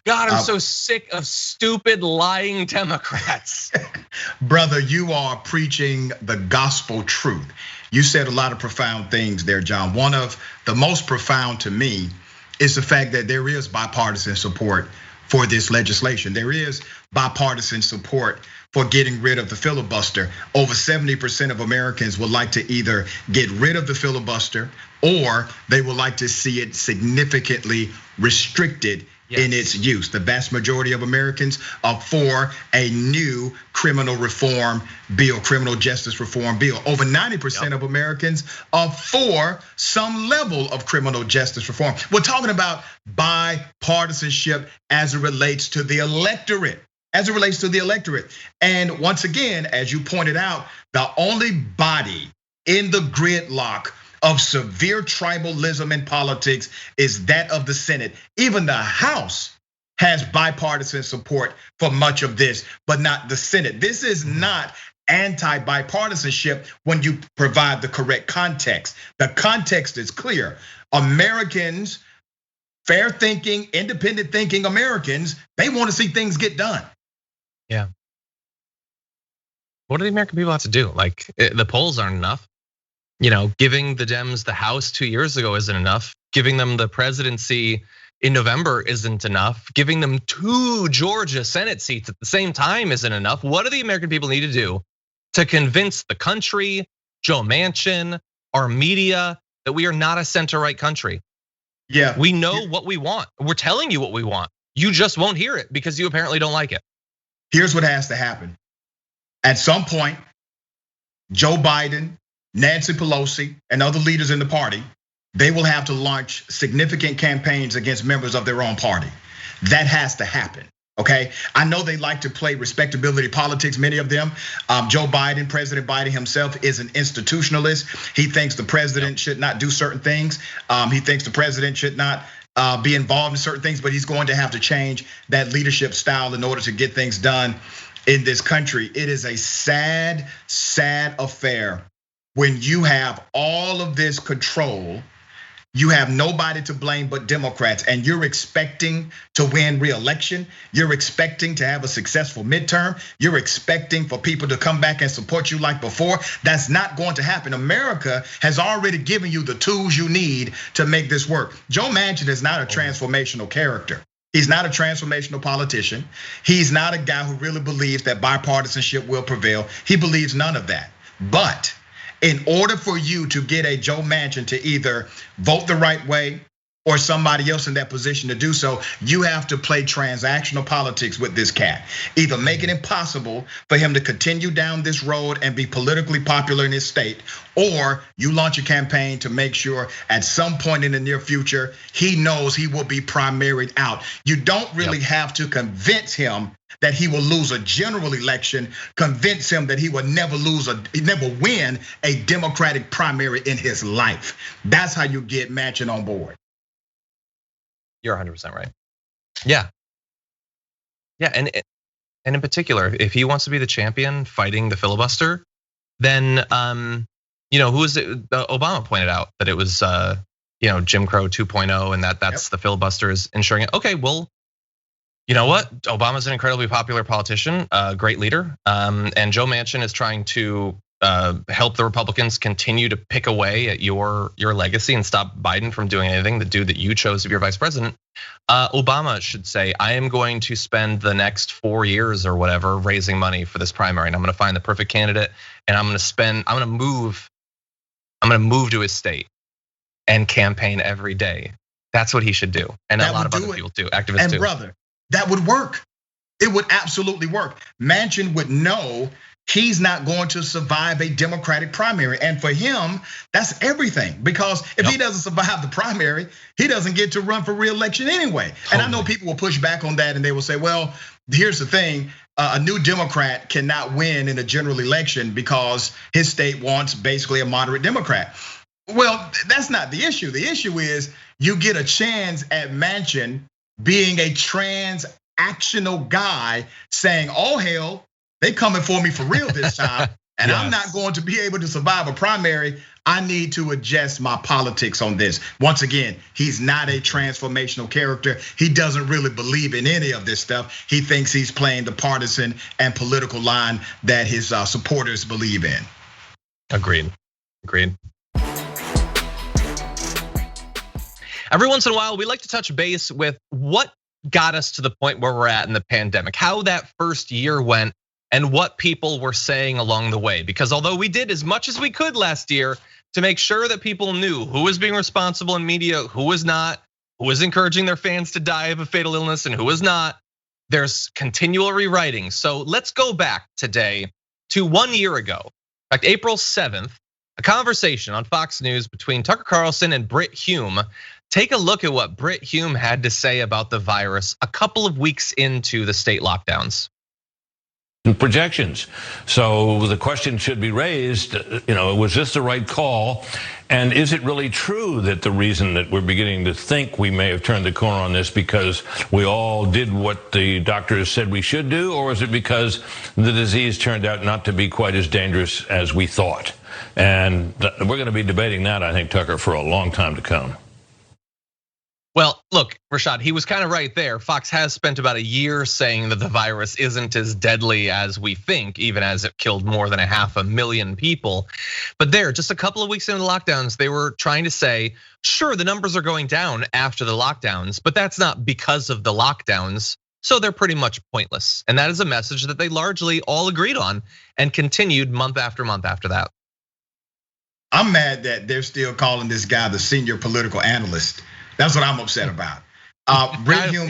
God, I'm so sick of stupid lying Democrats. Brother, you are preaching the gospel truth. You said a lot of profound things there, John. One of the most profound to me is the fact that there is bipartisan support for this legislation. There is bipartisan support for getting rid of the filibuster. Over 70% of Americans would like to either get rid of the filibuster or they would like to see it significantly restricted in its use. The vast majority of Americans are for a new criminal reform bill, criminal justice reform bill. Over 90% of Americans are for some level of criminal justice reform. We're talking about bipartisanship as it relates to the electorate. And once again, as you pointed out, the only body in the gridlock of severe tribalism in politics is that of the Senate. Even the House has bipartisan support for much of this, but not the Senate. This is not anti-bipartisanship when you provide the correct context. The context is clear. Americans, fair thinking, independent thinking Americans, they want to see things get done. Yeah. What do the American people have to do? Like, the polls aren't enough. Giving the Dems the House 2 years ago isn't enough. Giving them the presidency in November isn't enough. Giving them 2 Georgia Senate seats at the same time isn't enough. What do the American people need to do to convince the country, Joe Manchin, our media, that we are not a center-right country? Yeah. We know what we want. We're telling you what we want. You just won't hear it because you apparently don't like it. Here's what has to happen. At some point, Joe Biden, Nancy Pelosi, and other leaders in the party, they will have to launch significant campaigns against members of their own party. That has to happen, okay? I know they like to play respectability politics, many of them. Joe Biden, President Biden himself is an institutionalist. He thinks the president should not do certain things. He thinks the president should not be involved in certain things, but he's going to have to change that leadership style in order to get things done in this country. It is a sad, sad affair when you have all of this control. You have nobody to blame but Democrats, and you're expecting to win re-election. You're expecting to have a successful midterm. You're expecting for people to come back and support you like before. That's not going to happen. America has already given you the tools you need to make this work. Joe Manchin is not a transformational character. He's not a transformational politician. He's not a guy who really believes that bipartisanship will prevail. He believes none of that. But in order for you to get a Joe Manchin to either vote the right way or somebody else in that position to do so, you have to play transactional politics with this cat. Either make it impossible for him to continue down this road and be politically popular in his state, or you launch a campaign to make sure at some point in the near future, he knows he will be primaried out. You don't really have to convince him that he will lose a general election, convince him that he will never win a Democratic primary in his life. That's how you get Manchin on board. You're 100% right. Yeah, and in particular, if he wants to be the champion fighting the filibuster, then who is it? Obama pointed out that it was Jim Crow 2.0, and that's the filibuster is ensuring it. Okay, well, you know what? Obama's an incredibly popular politician, a great leader, and Joe Manchin is trying to help the Republicans continue to pick away at your legacy and stop Biden from doing anything, the dude that you chose to be your vice president. Obama should say, I am going to spend the next 4 years or whatever raising money for this primary, and I'm gonna find the perfect candidate, and I'm gonna move to his state and campaign every day. That's what he should do. And a lot of other people do, activists and too. Brother, that would work. It would absolutely work. Manchin would know he's not going to survive a Democratic primary. And for him, that's everything. Because if he doesn't survive the primary, he doesn't get to run for re-election anyway. And I know people will push back on that and they will say, well, here's the thing. A new Democrat cannot win in a general election because his state wants basically a moderate Democrat. Well, that's not the issue. The issue is you get a chance at Manchin being a transactional guy saying, oh hell, they coming for me for real this time. And I'm not going to be able to survive a primary. I need to adjust my politics on this. Once again, he's not a transformational character. He doesn't really believe in any of this stuff. He thinks he's playing the partisan and political line that his supporters believe in. Agreed. Every once in a while, we like to touch base with what got us to the point where we're at in the pandemic, how that first year went, and what people were saying along the way. Because although we did as much as we could last year to make sure that people knew who was being responsible in media, who was not, who was encouraging their fans to die of a fatal illness and who was not, there's continual rewriting. So let's go back today to 1 year ago. In fact, April 7th, a conversation on Fox News between Tucker Carlson and Brit Hume. Take a look at what Brit Hume had to say about the virus a couple of weeks into the state lockdowns. Projections. So the question should be raised, was this the right call? And is it really true that the reason that we're beginning to think we may have turned the corner on this because we all did what the doctors said we should do? Or is it because the disease turned out not to be quite as dangerous as we thought? And we're going to be debating that, I think, Tucker, for a long time to come. Well, look, Rashad, he was kind of right there. Fox has spent about a year saying that the virus isn't as deadly as we think, even as it killed more than 500,000 people. But there, just a couple of weeks into the lockdowns, they were trying to say, sure, the numbers are going down after the lockdowns, but that's not because of the lockdowns. So they're pretty much pointless. And that is a message that they largely all agreed on and continued month after month after that. I'm mad that they're still calling this guy the senior political analyst. That's what I'm upset about. Brit Hume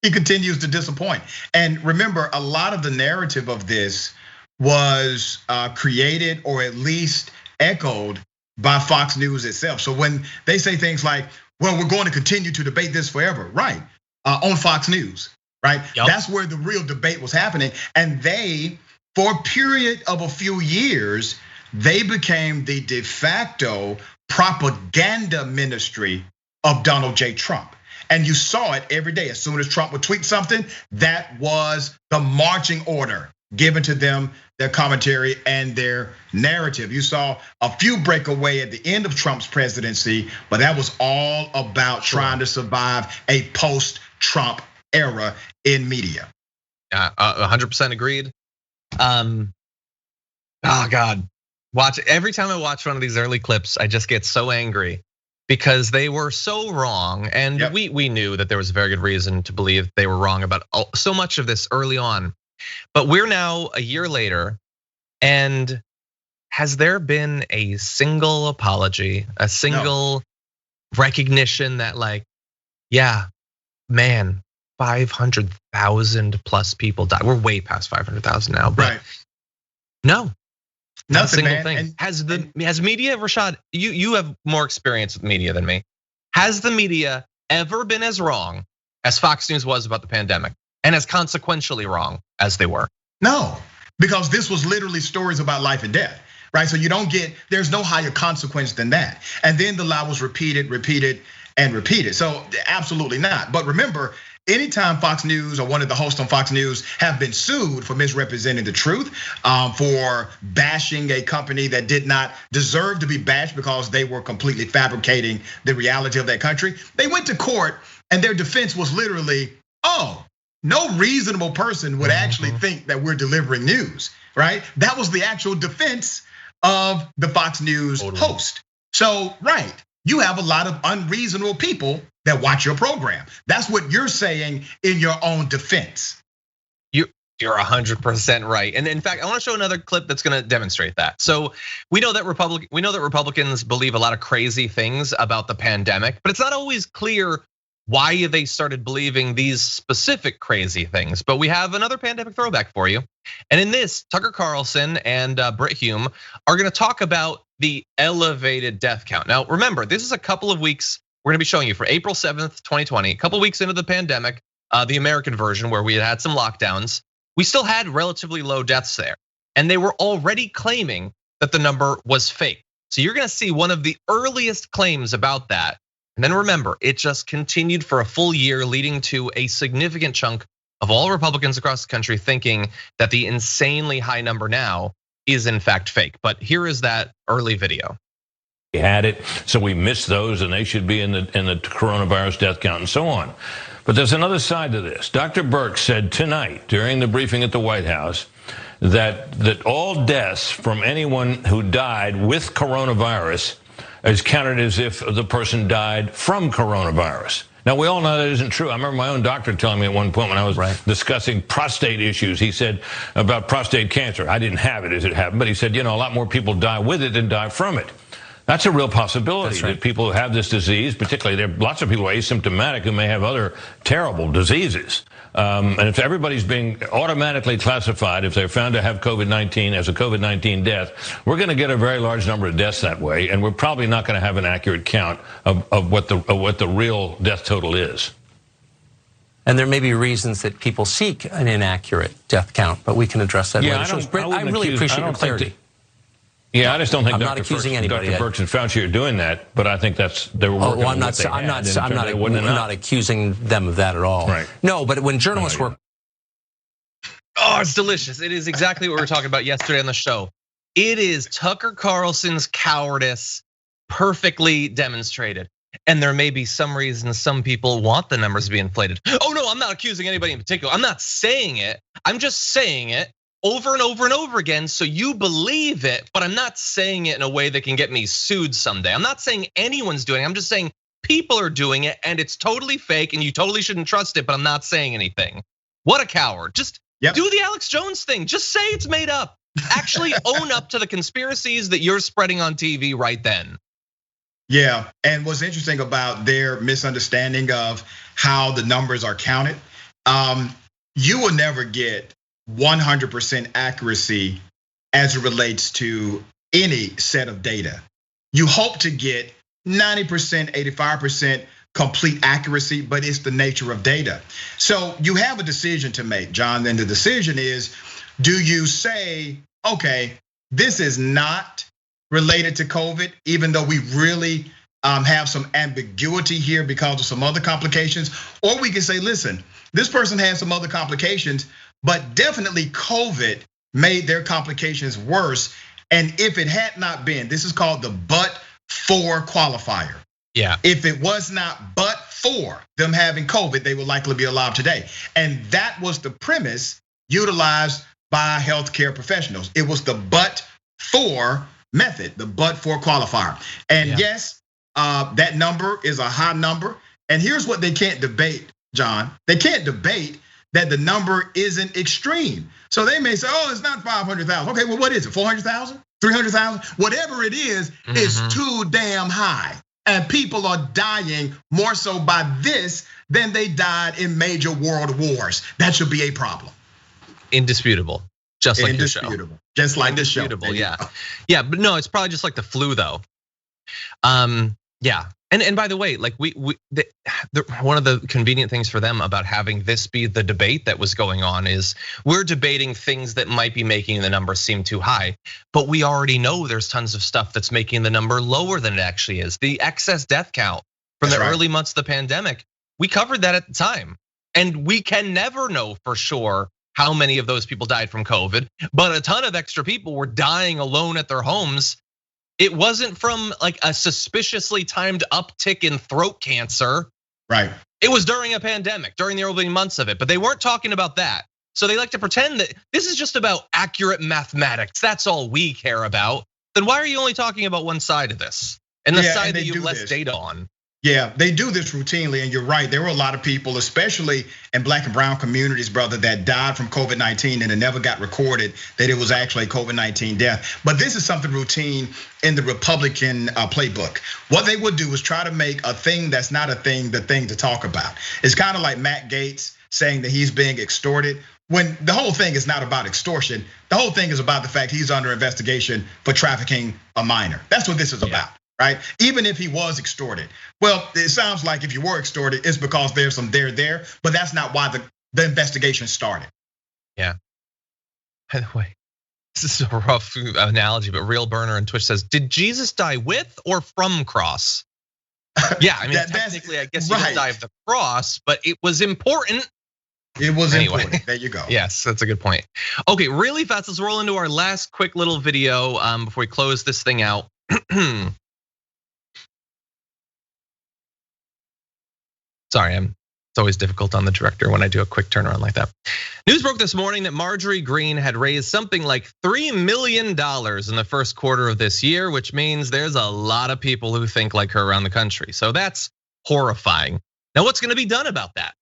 he continues to disappoint. And remember, a lot of the narrative of this was created or at least echoed by Fox News itself. So when they say things like, well, we're going to continue to debate this forever, right? On Fox News, right? Yep. That's where the real debate was happening. And they, for a period of a few years, they became the de facto propaganda ministry of Donald J. Trump. And you saw it every day. As soon as Trump would tweet something, that was the marching order given to them, their commentary and their narrative. You saw a few break away at the end of Trump's presidency, but that was all about trying to survive a post-Trump era in media. Yeah, 100% agreed. Oh God. Every time I watch one of these early clips, I just get so angry because they were so wrong. And we knew that there was a very good reason to believe they were wrong about so much of this early on. But we're now a year later, and has there been a single apology, a single recognition that like, yeah, man, 500,000 plus people died. We're way past 500,000 now, but no. Not a single thing. And has media, Rashad, you have more experience with media than me. Has the media ever been as wrong as Fox News was about the pandemic and as consequentially wrong as they were? No, because this was literally stories about life and death, right? So there's no higher consequence than that. And then the lie was repeated, and repeated. So absolutely not. But remember, anytime Fox News or one of the hosts on Fox News have been sued for misrepresenting the truth, for bashing a company that did not deserve to be bashed because they were completely fabricating the reality of that country, they went to court and their defense was literally, no reasonable person would actually think that we're delivering news, right? That was the actual defense of the Fox News host. So, right, you have a lot of unreasonable people that watch your program. That's what you're saying in your own defense. You're 100% right. And in fact, I want to show another clip that's going to demonstrate that. So we know that Republicans believe a lot of crazy things about the pandemic, but it's not always clear why they started believing these specific crazy things. But we have another pandemic throwback for you. And in this, Tucker Carlson and Brit Hume are going to talk about the elevated death count. Now, remember, this is a couple of weeks we're going to be showing you for April 7th, 2020, a couple weeks into the pandemic, the American version where we had some lockdowns. We still had relatively low deaths there. And they were already claiming that the number was fake. So you're going to see one of the earliest claims about that. And then remember, it just continued for a full year, leading to a significant chunk of all Republicans across the country thinking that the insanely high number now is in fact fake. But here is that early video. We had it, so we missed those, and they should be in the coronavirus death count and so on. But there's another side to this. Dr. Birx said tonight during the briefing at the White House that all deaths from anyone who died with coronavirus is counted as if the person died from coronavirus. Now, we all know that isn't true. I remember my own doctor telling me at one point when I was discussing prostate issues, he said about prostate cancer, I didn't have it as it happened, but he said, a lot more people die with it than die from it. That's a real possibility that people who have this disease, particularly there are lots of people who are asymptomatic who may have other terrible diseases. And if everybody's being automatically classified, if they're found to have COVID-19 as a COVID-19 death, we're going to get a very large number of deaths that way, and we're probably not going to have an accurate count of what the real death total is. And there may be reasons that people seek an inaccurate death count, but we can address that later. I really appreciate your clarity. I just don't think Dr. Birx and Fauci are doing that, but I think they were working on what they had. I'm not accusing them of that at all. Right. No, but when journalists work. Oh, it's delicious. It is exactly what we were talking about yesterday on the show. It is Tucker Carlson's cowardice perfectly demonstrated. And there may be some reasons some people want the numbers to be inflated. Oh no, I'm not accusing anybody in particular. I'm not saying it. I'm just saying it over and over and over again so you believe it, but I'm not saying it in a way that can get me sued someday. I'm not saying anyone's doing it. I'm just saying people are doing it and it's totally fake and you totally shouldn't trust it, but I'm not saying anything. What a coward. Just do the Alex Jones thing. Just say it's made up. Actually own up to the conspiracies that you're spreading on TV right then. Yeah, and what's interesting about their misunderstanding of how the numbers are counted, you will never get 100% accuracy as it relates to any set of data. You hope to get 90%, 85% complete accuracy, but it's the nature of data. So you have a decision to make, John, and the decision is, do you say, okay, this is not related to COVID, even though we really have some ambiguity here because of some other complications, or we can say, listen, this person has some other complications, but definitely COVID made their complications worse. And if it had not been, this is called the but-for qualifier. Yeah. If it was not but for them having COVID, they would likely be alive today. And that was the premise utilized by healthcare professionals. It was the but-for method, the but-for qualifier. And yes, that number is a high number. And here's what they can't debate, John. They can't debate that the number isn't extreme. So they may say, oh, it's not 500,000. Okay, well, what is it? 400,000, 300,000, whatever it is, it's too damn high. And people are dying more so by this than they died in major world wars. That should be a problem. Indisputable, just like your show. Just like the show. Yeah, but no, it's probably just like the flu though. Yeah. And by the way, like one of the convenient things for them about having this be the debate that was going on is we're debating things that might be making the number seem too high, but we already know there's tons of stuff that's making the number lower than it actually is. The excess death count from the early months of the pandemic, we covered that at the time. And we can never know for sure how many of those people died from COVID, but a ton of extra people were dying alone at their homes. It wasn't from like a suspiciously timed uptick in throat cancer. Right. It was during a pandemic, during the early months of it, but they weren't talking about that. So they like to pretend that this is just about accurate mathematics. That's all we care about. Then why are you only talking about one side of this? And the side that you have less data on. Yeah, they do this routinely, and you're right. There were a lot of people, especially in Black and brown communities, brother, that died from COVID-19 and it never got recorded that it was actually a COVID-19 death. But this is something routine in the Republican playbook. What they would do is try to make a thing that's not a thing, the thing to talk about. It's kind of like Matt Gaetz saying that he's being extorted, when the whole thing is not about extortion. The whole thing is about the fact he's under investigation for trafficking a minor. That's what this is about. Right? Even if he was extorted. Well, it sounds like if you were extorted, it's because there's some there, but that's not why the investigation started. Yeah. By the way, this is a rough analogy, but Real Burner on Twitch says, did Jesus die with or from cross? Yeah, I mean, technically, I guess he didn't die of the cross, but it was important. It was important. There you go. Yes, that's a good point. Okay, really fast, let's roll into our last quick little video before we close this thing out. Sorry, it's always difficult on the director when I do a quick turnaround like that. News broke this morning that Marjorie Greene had raised something like $3 million in the first quarter of this year, which means there's a lot of people who think like her around the country. So that's horrifying. Now, what's going to be done about that?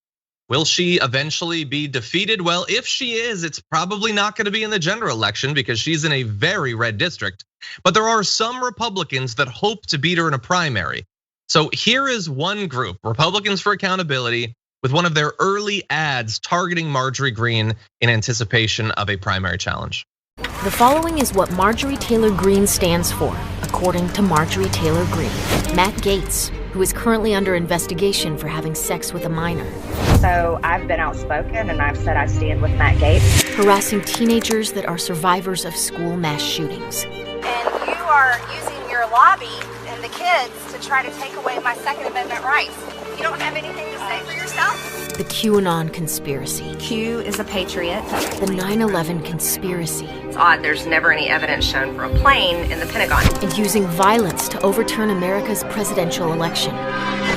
Will she eventually be defeated? Well, if she is, it's probably not going to be in the general election because she's in a very red district. But there are some Republicans that hope to beat her in a primary. So here is one group, Republicans for Accountability, with one of their early ads targeting Marjorie Greene in anticipation of a primary challenge. The following is what Marjorie Taylor Greene stands for, according to Marjorie Taylor Greene. Matt Gaetz, who is currently under investigation for having sex with a minor. So I've been outspoken and I've said I stand with Matt Gaetz. Harassing teenagers that are survivors of school mass shootings. And you are using your lobby and the kids to try to take away my Second Amendment rights. You don't have anything to say for yourself? The QAnon conspiracy. Q is a patriot. The 9/11 conspiracy. It's odd, there's never any evidence shown for a plane in the Pentagon. And using violence to overturn America's presidential election.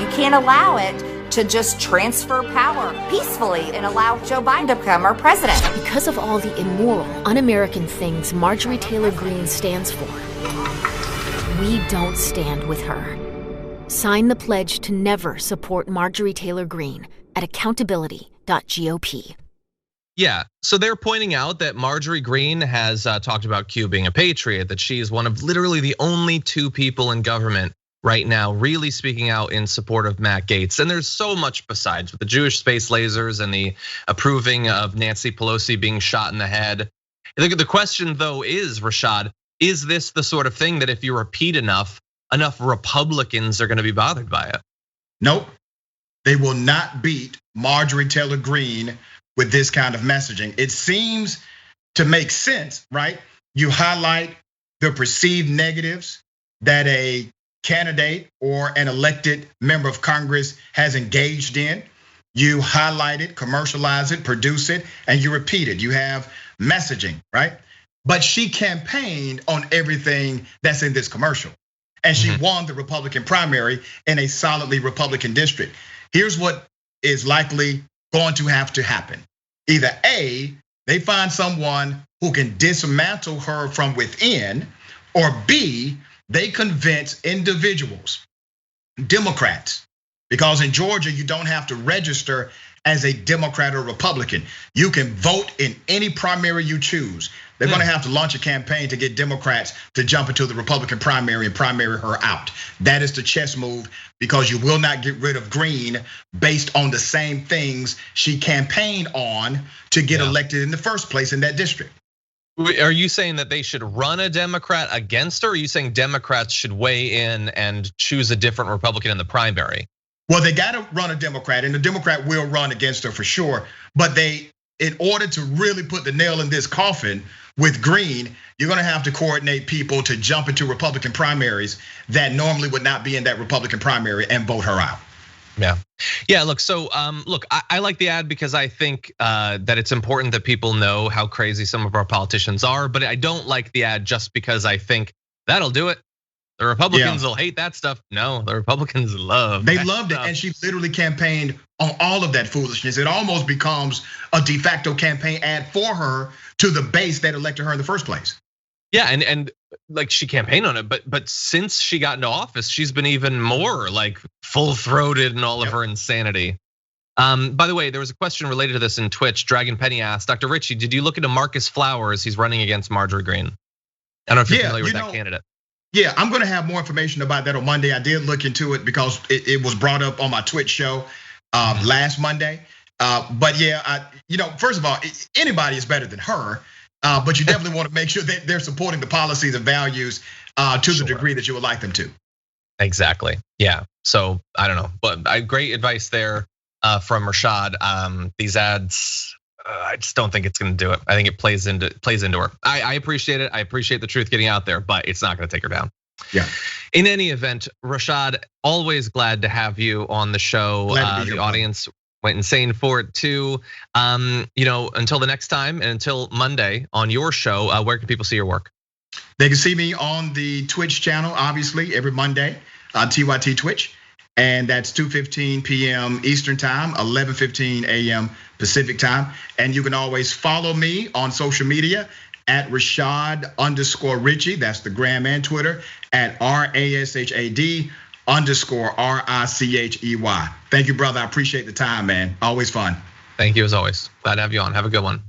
You can't allow it to just transfer power peacefully and allow Joe Biden to become our president. Because of all the immoral, un-American things Marjorie Taylor Greene stands for, we don't stand with her. Sign the pledge to never support Marjorie Taylor Greene at accountability.gop. Yeah, so they're pointing out that Marjorie Greene has talked about Q being a patriot, that she is one of literally the only two people in government right now really speaking out in support of Matt Gaetz. And there's so much besides, with the Jewish space lasers and the approving of Nancy Pelosi being shot in the head. The question though is, Rashad, is this the sort of thing that if you repeat enough Republicans are gonna be bothered by it? Nope, they will not beat Marjorie Taylor Greene with this kind of messaging. It seems to make sense, right? You highlight the perceived negatives that a candidate or an elected member of Congress has engaged in. You highlight it, commercialize it, produce it, and you repeat it. You have messaging, right? But she campaigned on everything that's in this commercial. And she won the Republican primary in a solidly Republican district. Here's what is likely going to have to happen. Either A, they find someone who can dismantle her from within, or B, they convince individuals, Democrats, because in Georgia, you don't have to register as a Democrat or Republican. You can vote in any primary you choose. They're gonna have to launch a campaign to get Democrats to jump into the Republican primary and primary her out. That is the chess move, because you will not get rid of Greene based on the same things she campaigned on to get elected in the first place in that district. Are you saying that they should run a Democrat against her? Or are you saying Democrats should weigh in and choose a different Republican in the primary? Well, they gotta run a Democrat, and the Democrat will run against her for sure. But in order to really put the nail in this coffin with Greene, you're gonna have to coordinate people to jump into Republican primaries that normally would not be in that Republican primary and vote her out. Yeah. Look, so look, I like the ad because I think that it's important that people know how crazy some of our politicians are. But I don't like the ad just because I think that'll do it. The Republicans will hate that stuff. No, the Republicans love. They loved it, and she literally campaigned on all of that foolishness. It almost becomes a de facto campaign ad for her to the base that elected her in the first place. Yeah, and like she campaigned on it, but since she got into office, she's been even more like full-throated in all of her insanity. By the way, there was a question related to this in Twitch. Dragon Penny asked, Dr. Richey, did you look into Marcus Flowers? He's running against Marjorie Greene. I don't know if you're familiar with that candidate. Yeah, I'm gonna have more information about that on Monday. I did look into it because it was brought up on my Twitch show last Monday. But yeah, first of all, anybody is better than her. But you definitely want to make sure that they're supporting the policies and values to the degree that you would like them to. Exactly. Yeah. So I don't know, but great advice there from Rashad. These ads, I just don't think it's going to do it. I think it plays into her. I appreciate it. I appreciate the truth getting out there, but it's not going to take her down. Yeah. In any event, Rashad, always glad to have you on the show. The audience went insane for it too. Until the next time and until Monday on your show, where can people see your work? They can see me on the Twitch channel, obviously, every Monday on TYT Twitch. And that's 2:15 p.m. Eastern time, 11:15 a.m. Pacific time. And you can always follow me on social media at Rashad_Richey. That's the gram and Twitter at RASHAD _Richey. Thank you, brother. I appreciate the time, man. Always fun. Thank you as always. Glad to have you on. Have a good one.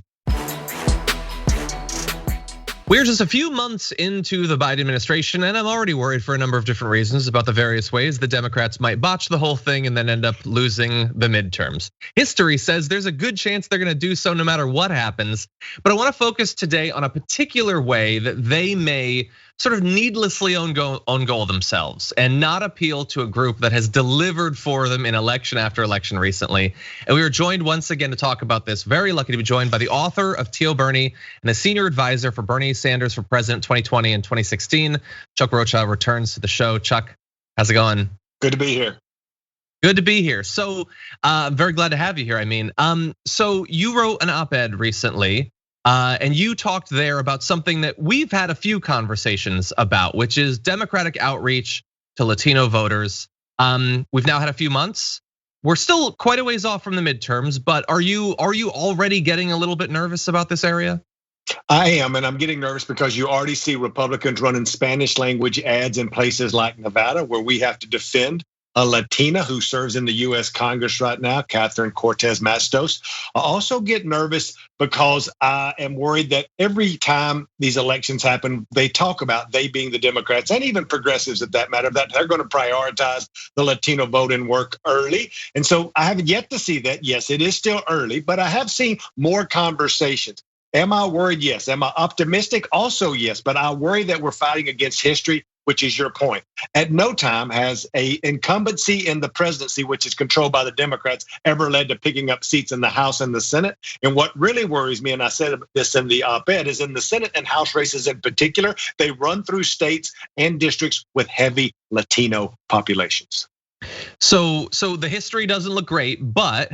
We're just a few months into the Biden administration, and I'm already worried for a number of different reasons about the various ways the Democrats might botch the whole thing and then end up losing the midterms. History says there's a good chance they're gonna do so no matter what happens, but I wanna focus today on a particular way that they may sort of needlessly own goal themselves and not appeal to a group that has delivered for them in election after election recently. And we are joined once again to talk about this. Very lucky to be joined by the author of T.O. Bernie and the senior advisor for Bernie Sanders for president 2020 and 2016. Chuck Rocha returns to the show. Chuck, how's it going? Good to be here. Good to be here. So I'm very glad to have you here. I mean, so you wrote an op-ed recently. And you talked there about something that we've had a few conversations about, which is Democratic outreach to Latino voters. We've now had a few months. We're still quite a ways off from the midterms, but are you already getting a little bit nervous about this area? I am, and I'm getting nervous because you already see Republicans running Spanish language ads in places like Nevada, where we have to defend a Latina who serves in the US Congress right now, Catherine Cortez Matstos. I also get nervous because I am worried that every time these elections happen, they talk about, they being the Democrats and even progressives at that matter, that they're going to prioritize the Latino vote and work early. And so I haven't yet to see that. Yes, it is still early, but I have seen more conversations. Am I worried? Yes. Am I optimistic? Also, yes. But I worry that we're fighting against history, which is your point. At no time has a incumbency in the presidency, which is controlled by the Democrats, ever led to picking up seats in the House and the Senate. And what really worries me, and I said this in the op-ed, is in the Senate and House races in particular, they run through states and districts with heavy Latino populations. So the history doesn't look great, but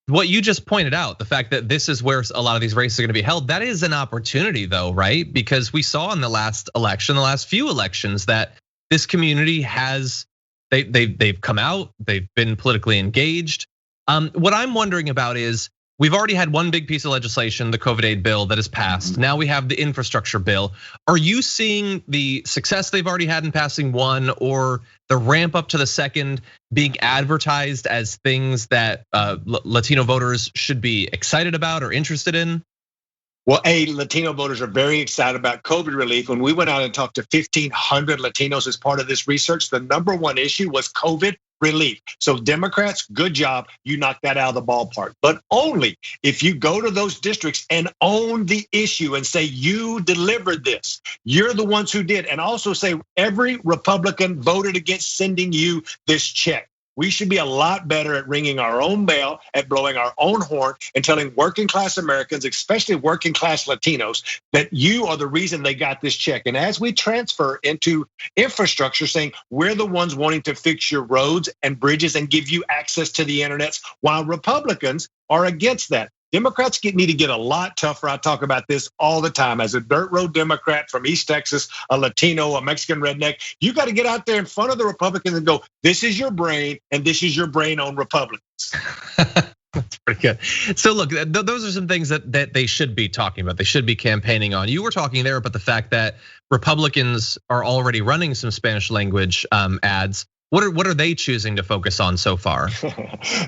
what you just pointed out, the fact that this is where a lot of these races are gonna be held, that is an opportunity though, right? Because we saw in the last election, the last few elections, that this community has, they've come out, they've been politically engaged. What I'm wondering about is, we've already had one big piece of legislation, the COVID aid bill that has passed. Now we have the infrastructure bill. Are you seeing the success they've already had in passing one, or the ramp up to the second being advertised as things that Latino voters should be excited about or interested in? Well, Latino voters are very excited about COVID relief. When we went out and talked to 1,500 Latinos as part of this research, the number one issue was COVID relief. So Democrats, good job, you knocked that out of the ballpark. But only if you go to those districts and own the issue and say you delivered this, you're the ones who did, and also say every Republican voted against sending you this check. We should be a lot better at ringing our own bell, at blowing our own horn, and telling working class Americans, especially working class Latinos, that you are the reason they got this check. And as we transfer into infrastructure, saying we're the ones wanting to fix your roads and bridges and give you access to the internet, while Republicans are against that. Democrats need to get a lot tougher. I talk about this all the time. As a dirt road Democrat from East Texas, a Latino, a Mexican redneck, you got to get out there in front of the Republicans and go, this is your brain, and this is your brain on Republicans. That's pretty good. So look, those are some things that they should be talking about. They should be campaigning on. You were talking there about the fact that Republicans are already running some Spanish language ads. What are they choosing to focus on so far?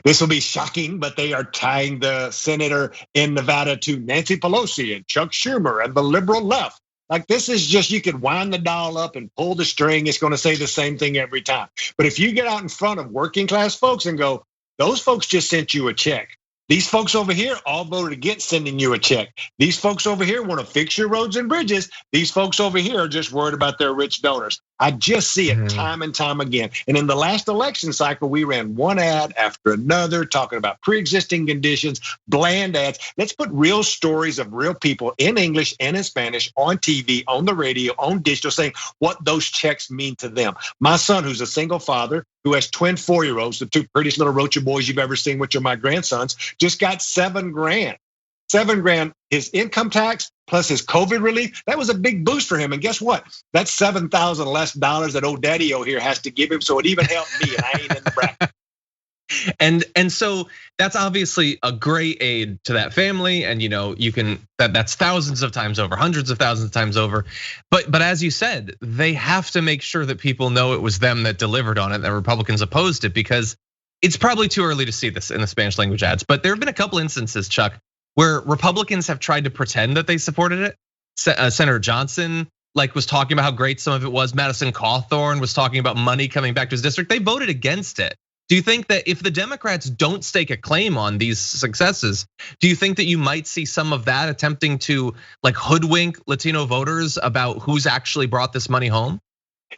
This will be shocking, but they are tying the senator in Nevada to Nancy Pelosi and Chuck Schumer and the liberal left. Like, this is just, you can wind the dial up and pull the string. It's going to say the same thing every time. But if you get out in front of working class folks and go, those folks just sent you a check. These folks over here all voted against sending you a check. These folks over here want to fix your roads and bridges. These folks over here are just worried about their rich donors. I just see it time and time again. And in the last election cycle, we ran one ad after another talking about pre-existing conditions, bland ads. Let's put real stories of real people in English and in Spanish on TV, on the radio, on digital, saying what those checks mean to them. My son, who's a single father, who has twin 4-year-olds, the two prettiest little Rocha boys you've ever seen, which are my grandsons, just got $7 grand. $7 grand, his income tax plus his COVID relief, that was a big boost for him. And guess what? That's $7,000 less dollars that old Daddy-O here has to give him. So it even helped me, and I ain't in the bracket. And so that's obviously a great aid to that family, and you can that's thousands of times over, hundreds of thousands of times over. But as you said, they have to make sure that people know it was them that delivered on it, that Republicans opposed it, because it's probably too early to see this in the Spanish language ads. But there have been a couple instances, Chuck, where Republicans have tried to pretend that they supported it. Senator Johnson was talking about how great some of it was. Madison Cawthorn was talking about money coming back to his district. They voted against it. Do you think that if the Democrats don't stake a claim on these successes, do you think that you might see some of that attempting to hoodwink Latino voters about who's actually brought this money home?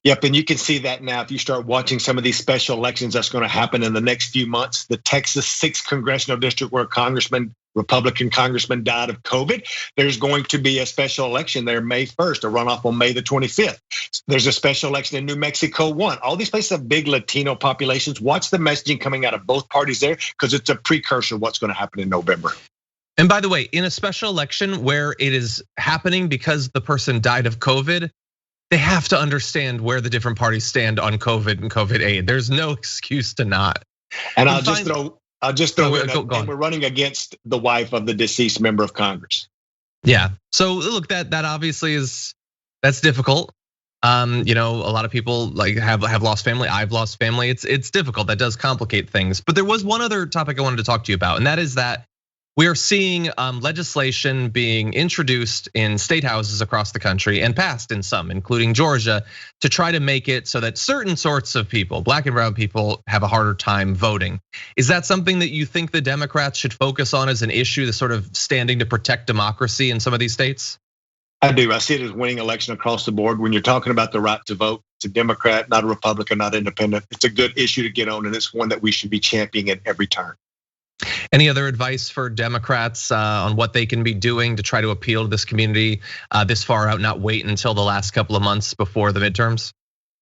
Yep, and you can see that now if you start watching some of these special elections that's going to happen in the next few months. The Texas 6th congressional district where Republican congressman died of COVID. There's going to be a special election there May 1st, a runoff on May the 25th. There's a special election in New Mexico 1. All these places have big Latino populations. Watch the messaging coming out of both parties there, because it's a precursor of what's going to happen in November. And by the way, in a special election where it is happening because the person died of COVID, they have to understand where the different parties stand on COVID and COVID aid. There's no excuse to not. And I'll just throw in that we're running against the wife of the deceased member of Congress. Yeah. So look, that obviously that's difficult. A lot of people have lost family. I've lost family. It's difficult. That does complicate things. But there was one other topic I wanted to talk to you about, and that is that we are seeing legislation being introduced in state houses across the country and passed in some, including Georgia, to try to make it so that certain sorts of people, black and brown people, have a harder time voting. Is that something that you think the Democrats should focus on as an issue, the sort of standing to protect democracy in some of these states? I do. I see it as winning election across the board. When you're talking about the right to vote, it's a Democrat, not a Republican, not independent. It's a good issue to get on, and it's one that we should be championing at every turn. Any other advice for Democrats on what they can be doing to try to appeal to this community this far out, not wait until the last couple of months before the midterms?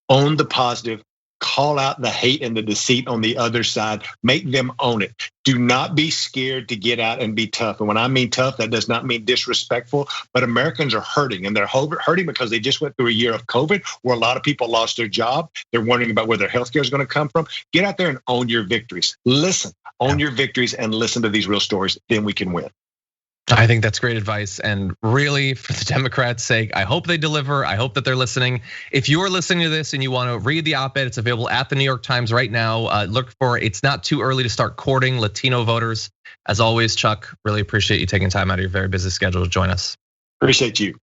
Own the positive, call out the hate and the deceit on the other side, make them own it. Do not be scared to get out and be tough. And when I mean tough, that does not mean disrespectful, but Americans are hurting, and they're hurting because they just went through a year of COVID where a lot of people lost their job. They're wondering about where their healthcare is going to come from. Get out there and own your victories. Listen, own your victories and listen to these real stories. Then we can win. I think that's great advice. And really, for the Democrats' sake, I hope they deliver. I hope that they're listening. If you're listening to this and you want to read the op-ed, it's available at the New York Times right now. Look for It's Not Too Early to Start Courting Latino Voters. As always, Chuck, really appreciate you taking time out of your very busy schedule to join us. Appreciate you.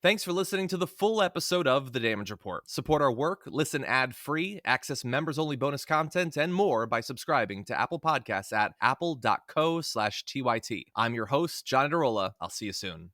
Thanks for listening to the full episode of The Damage Report. Support our work, listen ad-free, access members-only bonus content, and more by subscribing to Apple Podcasts at apple.co/TYT. I'm your host, John Derola. I'll see you soon.